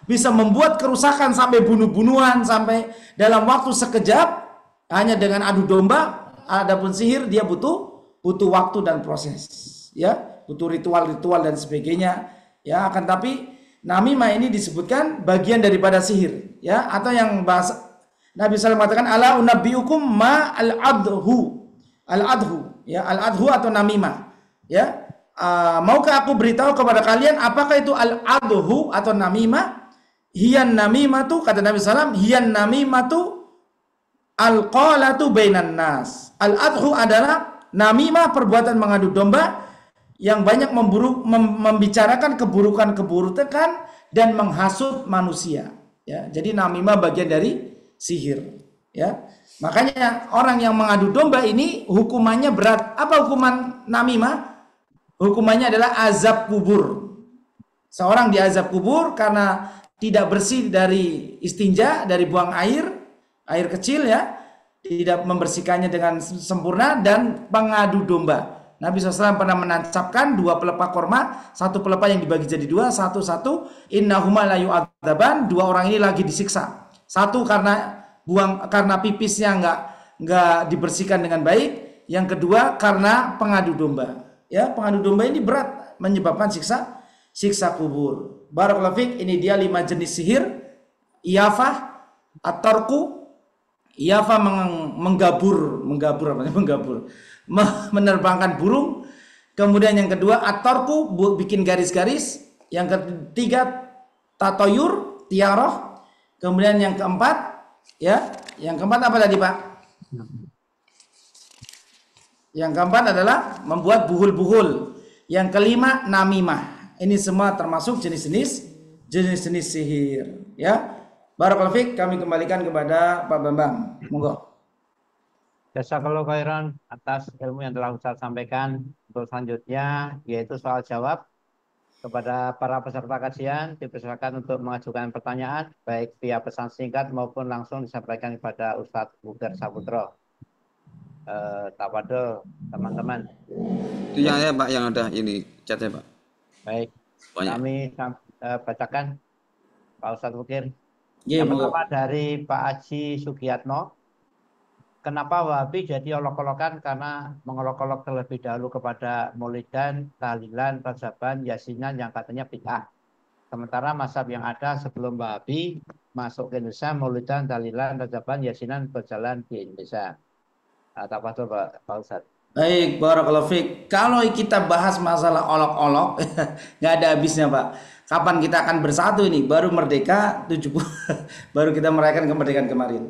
bisa membuat kerusakan sampai bunuh-bunuhan, sampai dalam waktu sekejap hanya dengan adu domba. Adapun sihir dia butuh waktu dan proses, ya, butuh ritual-ritual dan sebagainya, ya. Akan tapi namimah ini disebutkan bagian daripada sihir, ya, atau yang bahasa Nabi SAW mengatakan ala unabbiukum ma al-adhu, ya, al-adhu atau namimah, ya. Maukah aku beritahu kepada kalian apakah itu al-adhu atau namimah? hiyan namimatu, kata Nabi SAW, hiyan namimatu al-qalatu bainan nas. Al-adhu adalah namimah, perbuatan mengadu domba yang banyak membicarakan keburukan-keburukan dan menghasut manusia. Ya, jadi namimah bagian dari sihir. Ya, makanya orang yang mengadu domba ini hukumannya berat. Apa hukuman namimah? Hukumannya adalah azab kubur. Seorang diazab kubur karena tidak bersih dari istinja, dari buang air kecil ya, tidak membersihkannya dengan sempurna, dan pengadu domba. Nabi SAW pernah menancapkan 2 pelepah korma, 1 pelepah yang dibagi jadi 2, satu-satu, innahuma la yu'adzaban, 2 orang ini lagi disiksa. Satu karena pipisnya nggak dibersihkan dengan baik, yang kedua karena pengadu domba. Ya, pengadu domba ini berat, menyebabkan siksa kubur. Barakallahu fiik, ini dia 5 jenis sihir. Iyafah, at-tarku, iyafah menggabur, menerbangkan burung. Kemudian yang kedua at-tarku, bikin garis-garis. Yang ketiga tatoyur, tiaroh. Kemudian yang keempat, ya, yang keempat apa tadi Pak? Yang keempat adalah membuat buhul-buhul. Yang kelima namimah. Ini semua termasuk jenis-jenis sihir, ya. Barakallahu fiik, kami kembalikan kepada Pak Bambang. Monggo. Jazakallahu khairan atas ilmu yang telah Ustaz sampaikan. Untuk selanjutnya yaitu soal jawab. Kepada para peserta kajian dipersilakan untuk mengajukan pertanyaan baik via pesan singkat maupun langsung disampaikan kepada Ustadz Bukir Saputro. Tafadhol teman-teman. Itu yang ya Pak, yang ada ini chatnya Pak. Baik, Banyak. kami bacakan Pak Ustadz Bukir. Yeah, yang pertama dari Pak Haji Sugiyatno. Kenapa Wahabi jadi olok-olokan? Karena mengolok-olok terlebih dahulu kepada maulidan, tahlilan, rajaban, yasinan yang katanya bid'ah. Sementara mazhab yang ada sebelum Wahabi masuk ke Indonesia, maulidan, tahlilan, rajaban, yasinan berjalan di Indonesia. Tafadhol Pak Ustadz. Baik, barakallahu fiik. Kalau kita bahas masalah olok-olok, nggak ada habisnya Pak. Kapan kita akan bersatu ini? Baru merdeka 70, baru kita merayakan kemerdekaan kemarin.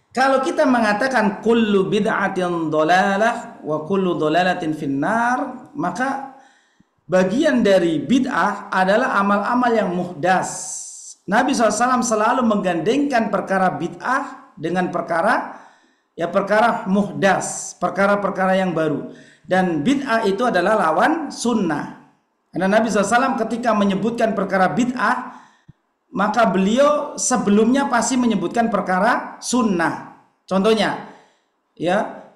Kalau kita mengatakan kullu bid'atin dhalalah wa kullu dhalalatin finnar, maka bagian dari bid'ah adalah amal-amal yang muhdas. Nabi SAW selalu menggandengkan perkara bid'ah dengan perkara muhdas, perkara-perkara yang baru. Dan bid'ah itu adalah lawan sunnah. Karena Nabi SAW ketika menyebutkan perkara bid'ah, maka beliau sebelumnya pasti menyebutkan perkara sunnah. Contohnya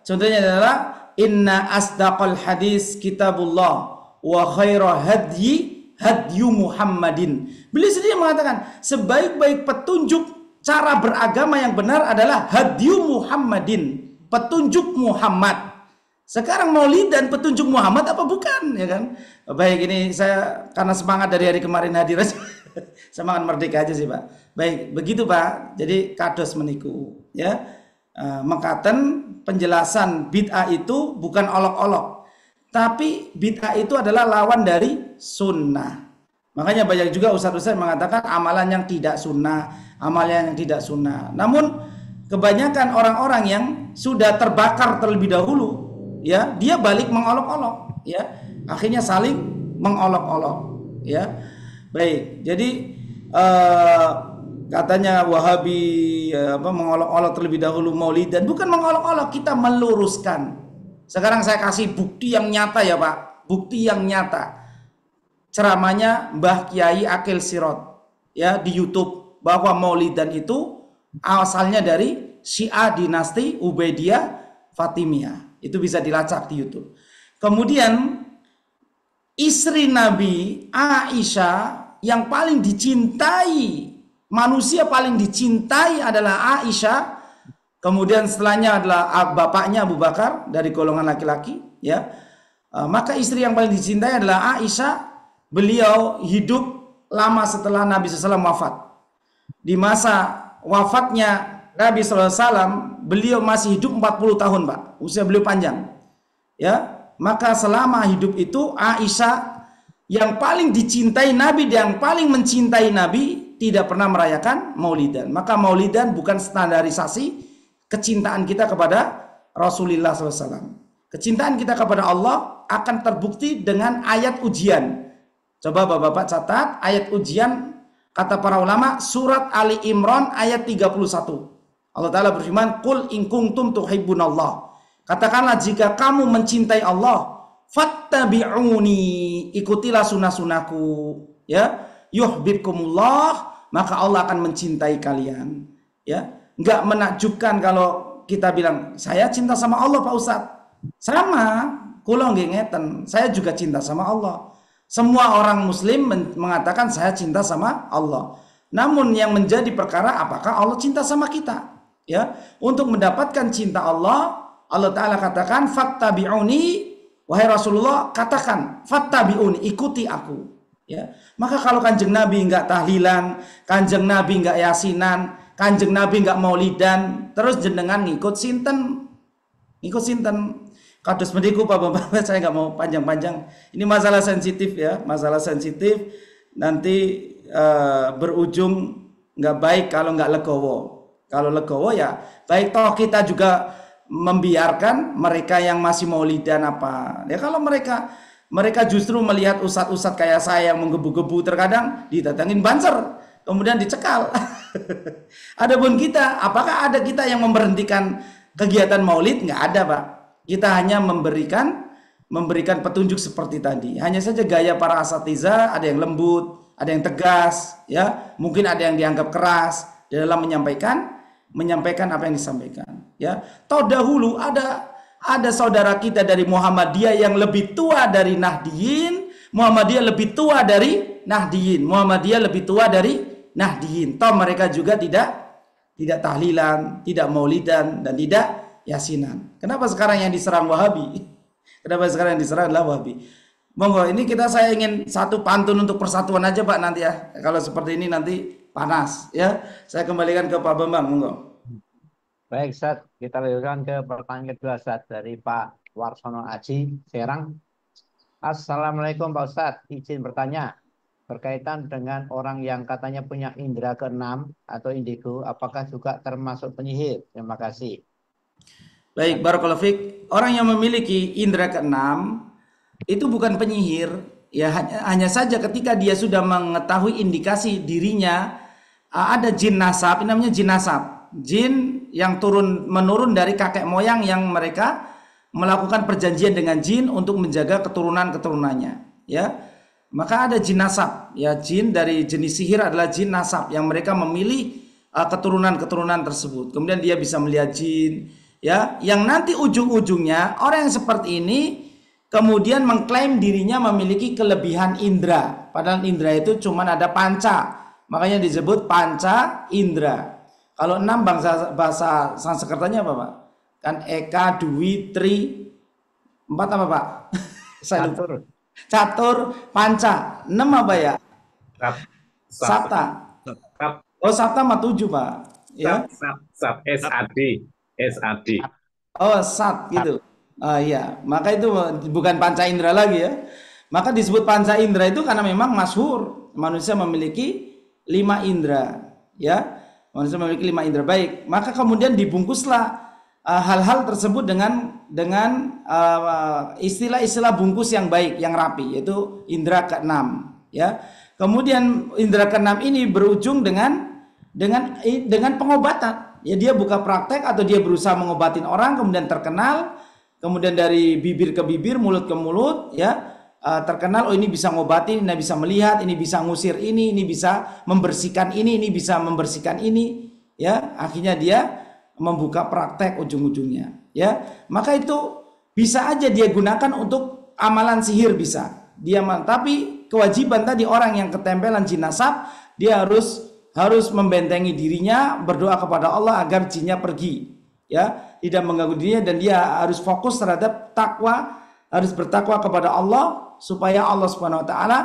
adalah inna asdaqal hadis kitabullah wa khaira hadyu Muhammadin. Beliau sendiri mengatakan sebaik-baik petunjuk cara beragama yang benar adalah hadyu Muhammadin, petunjuk Muhammad. Sekarang maulid dan petunjuk Muhammad apa bukan, ya kan? Baik, ini saya karena semangat dari hari kemarin hadir aja. Semangat merdeka aja sih Pak. Baik, begitu Pak. Jadi kados meniku, ya. Mengkaten penjelasan bid'ah itu bukan olok-olok, tapi bid'ah itu adalah lawan dari sunnah. Makanya banyak juga ustaz-ustaz mengatakan amalan yang tidak sunnah, amalan yang tidak sunnah. Namun kebanyakan orang-orang yang sudah terbakar terlebih dahulu, ya, dia balik mengolok-olok, ya, akhirnya saling mengolok-olok, ya. Baik, jadi katanya Wahabi mengolok-olok terlebih dahulu maulid, dan bukan mengolok-olok, kita meluruskan. Sekarang saya kasih bukti yang nyata ya Pak, bukti yang nyata. Ceramahnya Mbah Kiai Akil Sirot, ya, di YouTube, bahwa maulidan itu asalnya dari Syiah dinasti Ubaidiyah Fatimiyah. Itu bisa dilacak di YouTube. Kemudian istri Nabi Aisyah yang paling dicintai, manusia paling dicintai adalah Aisyah. Kemudian setelahnya adalah bapaknya Abu Bakar dari golongan laki-laki, ya. Maka istri yang paling dicintai adalah Aisyah. Beliau hidup lama setelah Nabi SAW wafat. Di masa wafatnya Nabi SAW, beliau masih hidup 40 tahun Pak. Usia beliau panjang, ya. Maka selama hidup itu Aisyah yang paling dicintai Nabi, yang paling mencintai Nabi, tidak pernah merayakan maulidan. Maka maulidan bukan standarisasi kecintaan kita kepada Rasulullah SAW. Kecintaan kita kepada Allah akan terbukti dengan ayat ujian. Coba Bapak-bapak catat ayat ujian, kata para ulama, surat Ali Imran ayat 31. Allah Ta'ala berfirman, Qul in kuntum tuhibbunallah. Katakanlah jika kamu mencintai Allah, fattabi'uni, ikutilah sunnah-sunnahku. Ya, yuhibbukumullah, maka Allah akan mencintai kalian. Ya, nggak menakjubkan kalau kita bilang saya cinta sama Allah Pak Ustadz. Sama, kula nggih ngeten, saya juga cinta sama Allah. Semua orang muslim mengatakan saya cinta sama Allah. Namun yang menjadi perkara apakah Allah cinta sama kita? Ya, untuk mendapatkan cinta Allah, Allah Ta'ala katakan fattabi'uni, wahai Rasulullah katakan fattabi'uni, ikuti aku. Ya, maka kalau kanjeng Nabi nggak tahlilan, kanjeng Nabi nggak yasinan, kanjeng Nabi nggak maulidan, terus jenengan ngikut sinten, kados mendiku Pak Bapak, saya nggak mau panjang-panjang. Ini masalah sensitif ya, masalah sensitif. Nanti berujung nggak baik kalau nggak legowo. Kalau legowo ya baik, toh kita juga membiarkan mereka yang masih maulidan apa. Ya kalau mereka justru melihat ustadz-ustadz kayak saya yang menggebu-gebu, terkadang didatangin banser, kemudian dicekal. Adapun kita, apakah ada kita yang memberhentikan kegiatan maulid? Nggak ada Pak. Kita hanya memberikan petunjuk seperti tadi. Hanya saja gaya para asatiza, ada yang lembut, ada yang tegas, ya mungkin ada yang dianggap keras dalam menyampaikan apa yang disampaikan. Ya, toh dahulu ada saudara kita dari Muhammadiyah yang lebih tua dari Nahdiyin, Muhammadiyah lebih tua dari Nahdiyin, Muhammadiyah lebih tua dari Nahdiyin. Toh mereka juga tidak tahlilan, tidak maulidan, dan tidak yasinan. Kenapa sekarang yang diserang Wahabi? Kenapa sekarang yang diserang adalah Wahabi? Monggo, ini saya ingin satu pantun untuk persatuan aja Pak nanti ya. Kalau seperti ini nanti panas ya. Saya kembalikan ke Pak Bambang, monggo. Baik, Ustaz, kita lanjutkan ke pertanyaan kedua, Ustaz, dari Pak Warsono Aji, Serang. Assalamualaikum Pak Ustaz, izin bertanya, berkaitan dengan orang yang katanya punya indera keenam atau indigo, apakah juga termasuk penyihir? Terima kasih. Baik, barakallahu fiik. Orang yang memiliki indera keenam itu bukan penyihir, ya hanya saja ketika dia sudah mengetahui indikasi dirinya ada jin nasab, ini namanya jin nasab. Jin yang menurun dari kakek moyang yang mereka melakukan perjanjian dengan jin untuk menjaga keturunan-keturunannya, ya. Maka ada jin nasab, ya jin dari jenis sihir adalah jin nasab yang mereka memilih keturunan-keturunan tersebut. Kemudian dia bisa melihat jin, ya, yang nanti ujung-ujungnya orang yang seperti ini kemudian mengklaim dirinya memiliki kelebihan indera, padahal indera itu cuma ada panca, makanya disebut panca indera. Kalau 6 bahasa Sanskertanya apa Pak? Kan Eka, Dwi, Tri, 4 apa Pak? Catur, Panca. 6 apa ya? Sapta. Oh, Sapta mah 7 Pak. Ya. SAD. Oh, Sat gitu. Iya, maka itu bukan panca indera lagi ya. Maka disebut panca indera itu karena memang masyhur manusia memiliki 5 indera, ya. Manusia memiliki 5 indera. Baik, maka kemudian dibungkuslah hal-hal tersebut dengan istilah-istilah bungkus yang baik, yang rapi, yaitu indera keenam, ya. Kemudian indera keenam ini berujung dengan pengobatan. Ya, dia buka praktek atau dia berusaha mengobatin orang, kemudian terkenal, kemudian dari bibir ke bibir, mulut ke mulut, ya. Terkenal, oh ini bisa ngobatin, ini bisa melihat, ini bisa ngusir ini bisa membersihkan ini bisa membersihkan ini, ya. Akhirnya dia membuka praktek ujung-ujungnya, ya. Maka itu bisa aja dia gunakan untuk amalan sihir, bisa dia, tapi kewajiban tadi orang yang ketempelan jin nasab, dia harus membentengi dirinya, berdoa kepada Allah agar jinnya pergi, ya, tidak mengganggu dirinya, dan dia harus fokus terhadap takwa, harus bertakwa kepada Allah supaya Allah Subhanahu wa taala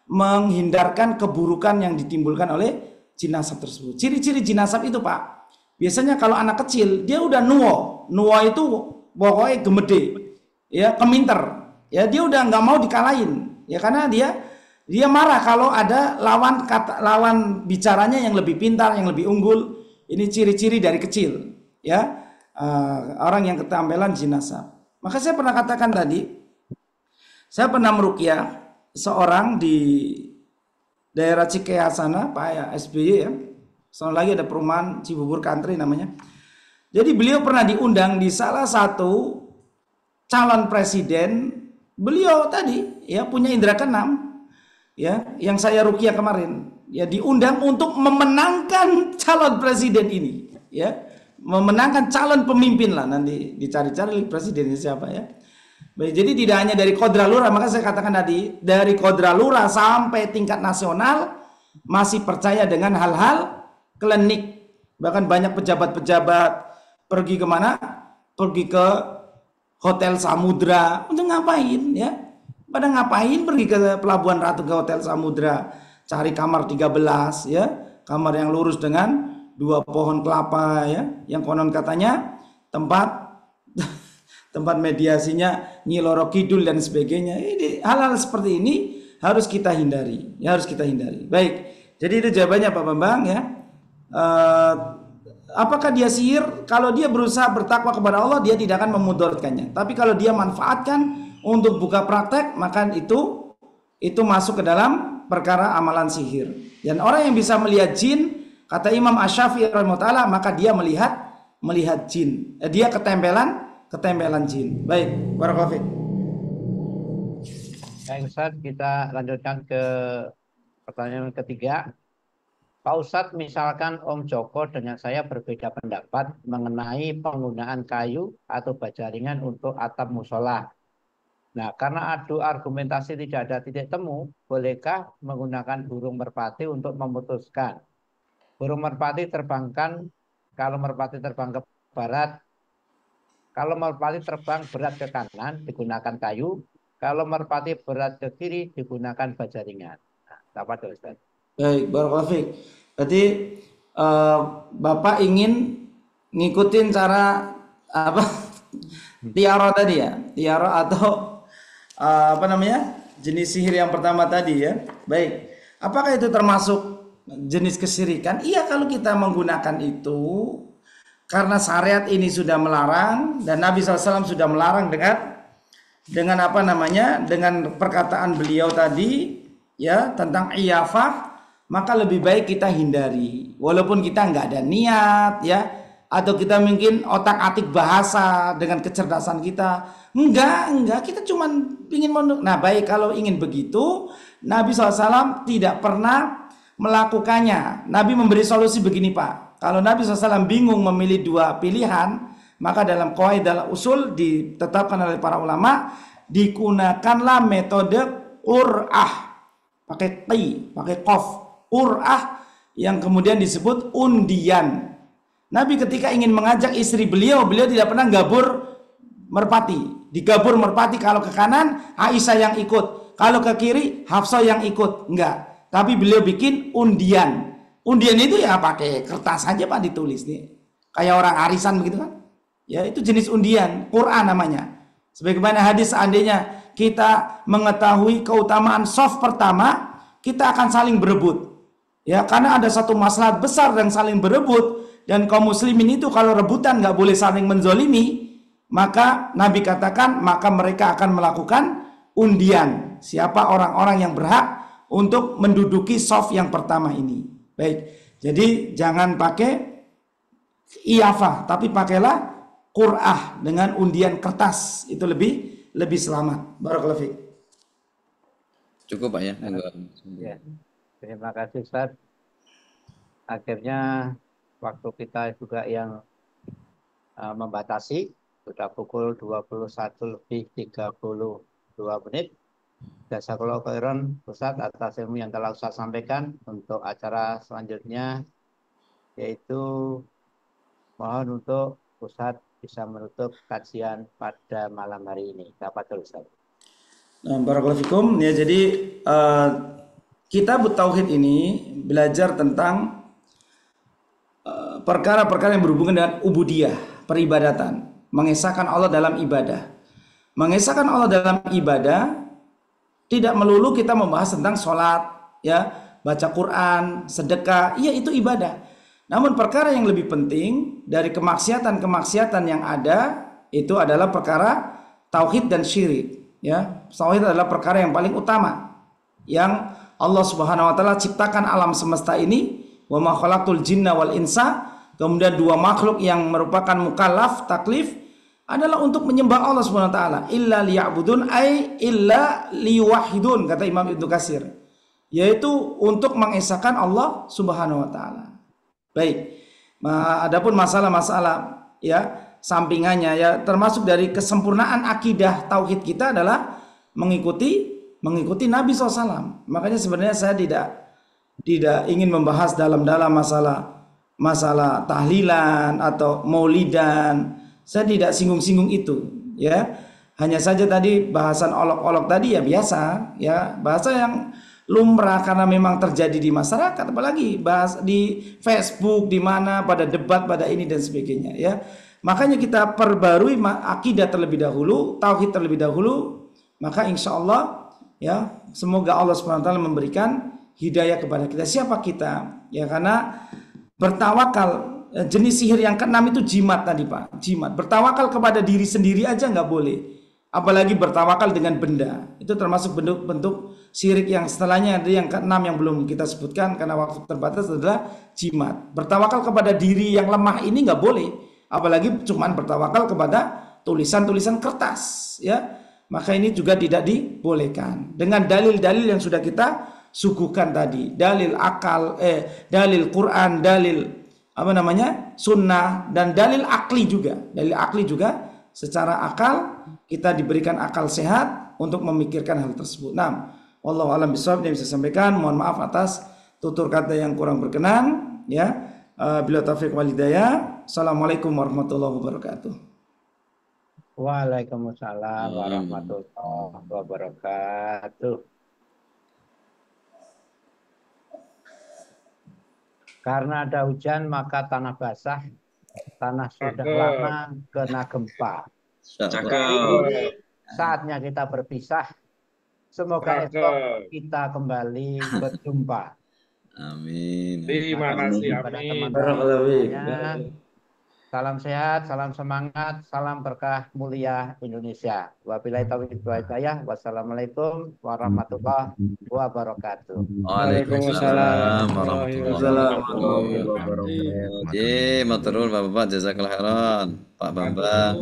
menghindarkan keburukan yang ditimbulkan oleh jin nasab tersebut. Ciri-ciri jin nasab itu Pak, biasanya kalau anak kecil dia udah nuwo itu pokoknya gemede, ya, keminter, ya, dia udah nggak mau dikalahin, ya, karena dia Dia marah kalau ada lawan bicaranya yang lebih pintar, yang lebih unggul. Ini ciri-ciri dari kecil, ya. Orang yang ketampilan jin nasab. Maka saya pernah katakan tadi, saya pernah meruqyah seorang di daerah Cikeas sana, Pak SBY ya. Soalnya lagi ada perumahan Cibubur Country namanya. Jadi beliau pernah diundang di salah satu calon presiden. Beliau tadi ya punya indera keenam. Ya, yang saya ruqyah kemarin, ya diundang untuk memenangkan calon presiden ini, ya, memenangkan calon pemimpin lah, nanti dicari-cari presidennya siapa ya. Baik, jadi tidak hanya dari Qadralurah, maka saya katakan tadi dari Qadralurah sampai tingkat nasional masih percaya dengan hal-hal klinik, bahkan banyak pejabat-pejabat pergi kemana? Pergi ke Hotel Samudra untuk ngapain ya? Pada ngapain pergi ke Pelabuhan Ratu ke Hotel Samudra, cari kamar 13 ya, kamar yang lurus dengan 2 pohon kelapa ya, yang konon katanya tempat mediasinya Nyi Loro Kidul dan sebagainya. Ini hal-hal seperti ini harus kita hindari, ya harus kita hindari. Baik, jadi itu jawabannya Pak Bambang ya. Apakah dia sihir? Kalau dia berusaha bertakwa kepada Allah, dia tidak akan memudaratkannya. Tapi kalau dia manfaatkan untuk buka praktek, maka itu masuk ke dalam perkara amalan sihir. Dan orang yang bisa melihat jin, kata Imam Asy-Syafi'i rahimahullah, maka dia melihat jin. Dia ketempelan jin. Baik, barakallahu fiik. Baik Ustaz, kita lanjutkan ke pertanyaan ketiga. Pak Ustadz, misalkan Om Joko dengan saya berbeda pendapat mengenai penggunaan kayu atau baja ringan untuk atap musola. Nah, karena adu argumentasi tidak ada titik temu, bolehkah menggunakan burung merpati untuk memutuskan? Burung merpati terbangkan, kalau merpati terbang ke barat, kalau merpati terbang berat ke kanan, digunakan kayu. Kalau merpati berat ke kiri, digunakan baja ringan. Nah, apa itu Ustaz? Baik, barakallahu fiik. Berarti Bapak ingin ngikutin cara apa? Tiara tadi ya? Tiara atau apa namanya? Jenis sihir yang pertama tadi ya. Baik. Apakah itu termasuk jenis kesyirikan? Iya, kalau kita menggunakan itu karena syariat ini sudah melarang dan Nabi SAW sudah melarang dengan apa namanya? Dengan perkataan beliau tadi ya tentang iyafah, maka lebih baik kita hindari. Walaupun kita nggak ada niat ya, atau kita mungkin otak-atik bahasa dengan kecerdasan kita. Enggak, kita cuman ingin nah baik kalau ingin begitu, Nabi SAW tidak pernah melakukannya. Nabi memberi solusi begini Pak, kalau Nabi SAW bingung memilih dua pilihan, maka dalam qaidah usul ditetapkan oleh para ulama, digunakanlah metode qur'ah, pakai ti, pakai qaf, qur'ah yang kemudian disebut undian. Nabi ketika ingin mengajak istri beliau tidak pernah gabur merpati. Digabur merpati, kalau ke kanan Aisyah yang ikut, kalau ke kiri Hafsah yang ikut, enggak. Tapi beliau bikin undian. Undian itu ya pakai kertas aja Pak, ditulis nih. Kayak orang arisan begitu kan. Ya itu jenis undian, Quran namanya. Sebagaimana hadis, seandainya kita mengetahui keutamaan shaf pertama, kita akan saling berebut. Ya, karena ada satu maslahat besar yang saling berebut, dan kaum muslimin itu kalau rebutan nggak boleh saling menzolimi, maka Nabi katakan maka mereka akan melakukan undian. Siapa orang-orang yang berhak untuk menduduki shaf yang pertama ini. Baik, jadi jangan pakai iyafah, tapi pakailah qur'ah dengan undian kertas, itu lebih selamat. Barakallahu fiik. Cukup Pak ya. Ya. Terima kasih Ustaz. Akhirnya waktu kita juga yang membatasi, sudah pukul 21:32 menit. Jazakallahu khairan Ustaz atas ilmu yang telah Ustaz sampaikan. Untuk acara selanjutnya yaitu mohon untuk Ustaz bisa menutup kajian pada malam hari ini. Dapat Ustaz. Nah, barakallahu fikum. Ya, jadi Kitab Tauhid ini belajar tentang perkara-perkara yang berhubungan dengan ubudiyah, peribadatan, mengesahkan Allah dalam ibadah. Mengesahkan Allah dalam ibadah Tidak melulu kita membahas tentang sholat, ya, baca Quran, sedekah, iya itu ibadah. Namun perkara yang lebih penting dari kemaksiatan-kemaksiatan yang ada itu adalah perkara tauhid dan syirik. Ya, tauhid adalah perkara yang paling utama yang Allah Subhanahu wa taala ciptakan alam semesta ini, wa ma khalaqtul jinna wal insa. Kemudian dua makhluk yang merupakan mukallaf, taklif adalah untuk menyembah Allah Subhanahu wa taala. Illa liya'budun ay illa liyuwahhidun, kata Imam Ibnu Katsir. Yaitu untuk mengesahkan Allah Subhanahu wa taala. Baik. Adapun masalah-masalah ya sampingannya ya termasuk dari kesempurnaan akidah tauhid kita adalah mengikuti Nabi SAW. Makanya sebenarnya saya tidak ingin membahas dalam-dalam masalah tahlilan atau maulidan. Saya tidak singgung-singgung itu, ya. Hanya saja tadi bahasan olok-olok tadi ya biasa, ya, bahasa yang lumrah karena memang terjadi di masyarakat, apalagi bahas di Facebook, di mana pada debat, pada ini dan sebagainya, ya. Makanya kita perbarui akidah terlebih dahulu, tauhid terlebih dahulu, maka insya Allah, ya, semoga Allah SWT memberikan hidayah kepada kita. Siapa kita? Ya, karena bertawakal, jenis sihir yang keenam itu jimat tadi Pak, jimat. Bertawakal kepada diri sendiri aja nggak boleh, apalagi bertawakal dengan benda. Itu termasuk bentuk syirik yang setelahnya. Ada yang keenam yang belum kita sebutkan karena waktu terbatas adalah jimat. Bertawakal kepada diri yang lemah ini nggak boleh, apalagi cuman bertawakal kepada tulisan-tulisan kertas, ya. Maka ini juga tidak dibolehkan dengan dalil-dalil yang sudah kita suguhkan tadi, dalil akal, dalil Quran, dalil sunnah, dan dalil akli juga. Dalil akli juga secara akal kita diberikan akal sehat untuk memikirkan hal tersebut. Nah, wallahu a'lam bishawab yang bisa sampaikan. Mohon maaf atas tutur kata yang kurang berkenan, ya. Bila taufiq wal hidayah. Assalamualaikum warahmatullahi wabarakatuh. Waalaikumsalam warahmatullahi wabarakatuh. Karena ada hujan maka tanah basah, tanah sudah lama kena gempa. Saatnya kita berpisah. Semoga esok kita kembali berjumpa. Amin. Terima kasih. Amin. Salam sehat, salam semangat, salam berkah mulia Indonesia. Wabillahi taufiq wal hidayah. Wassalamualaikum warahmatullahi wabarakatuh. Waalaikumsalam warahmatullahi wabarakatuh. Maturul Bapak, jazakallahu khairan. Pak Bambang.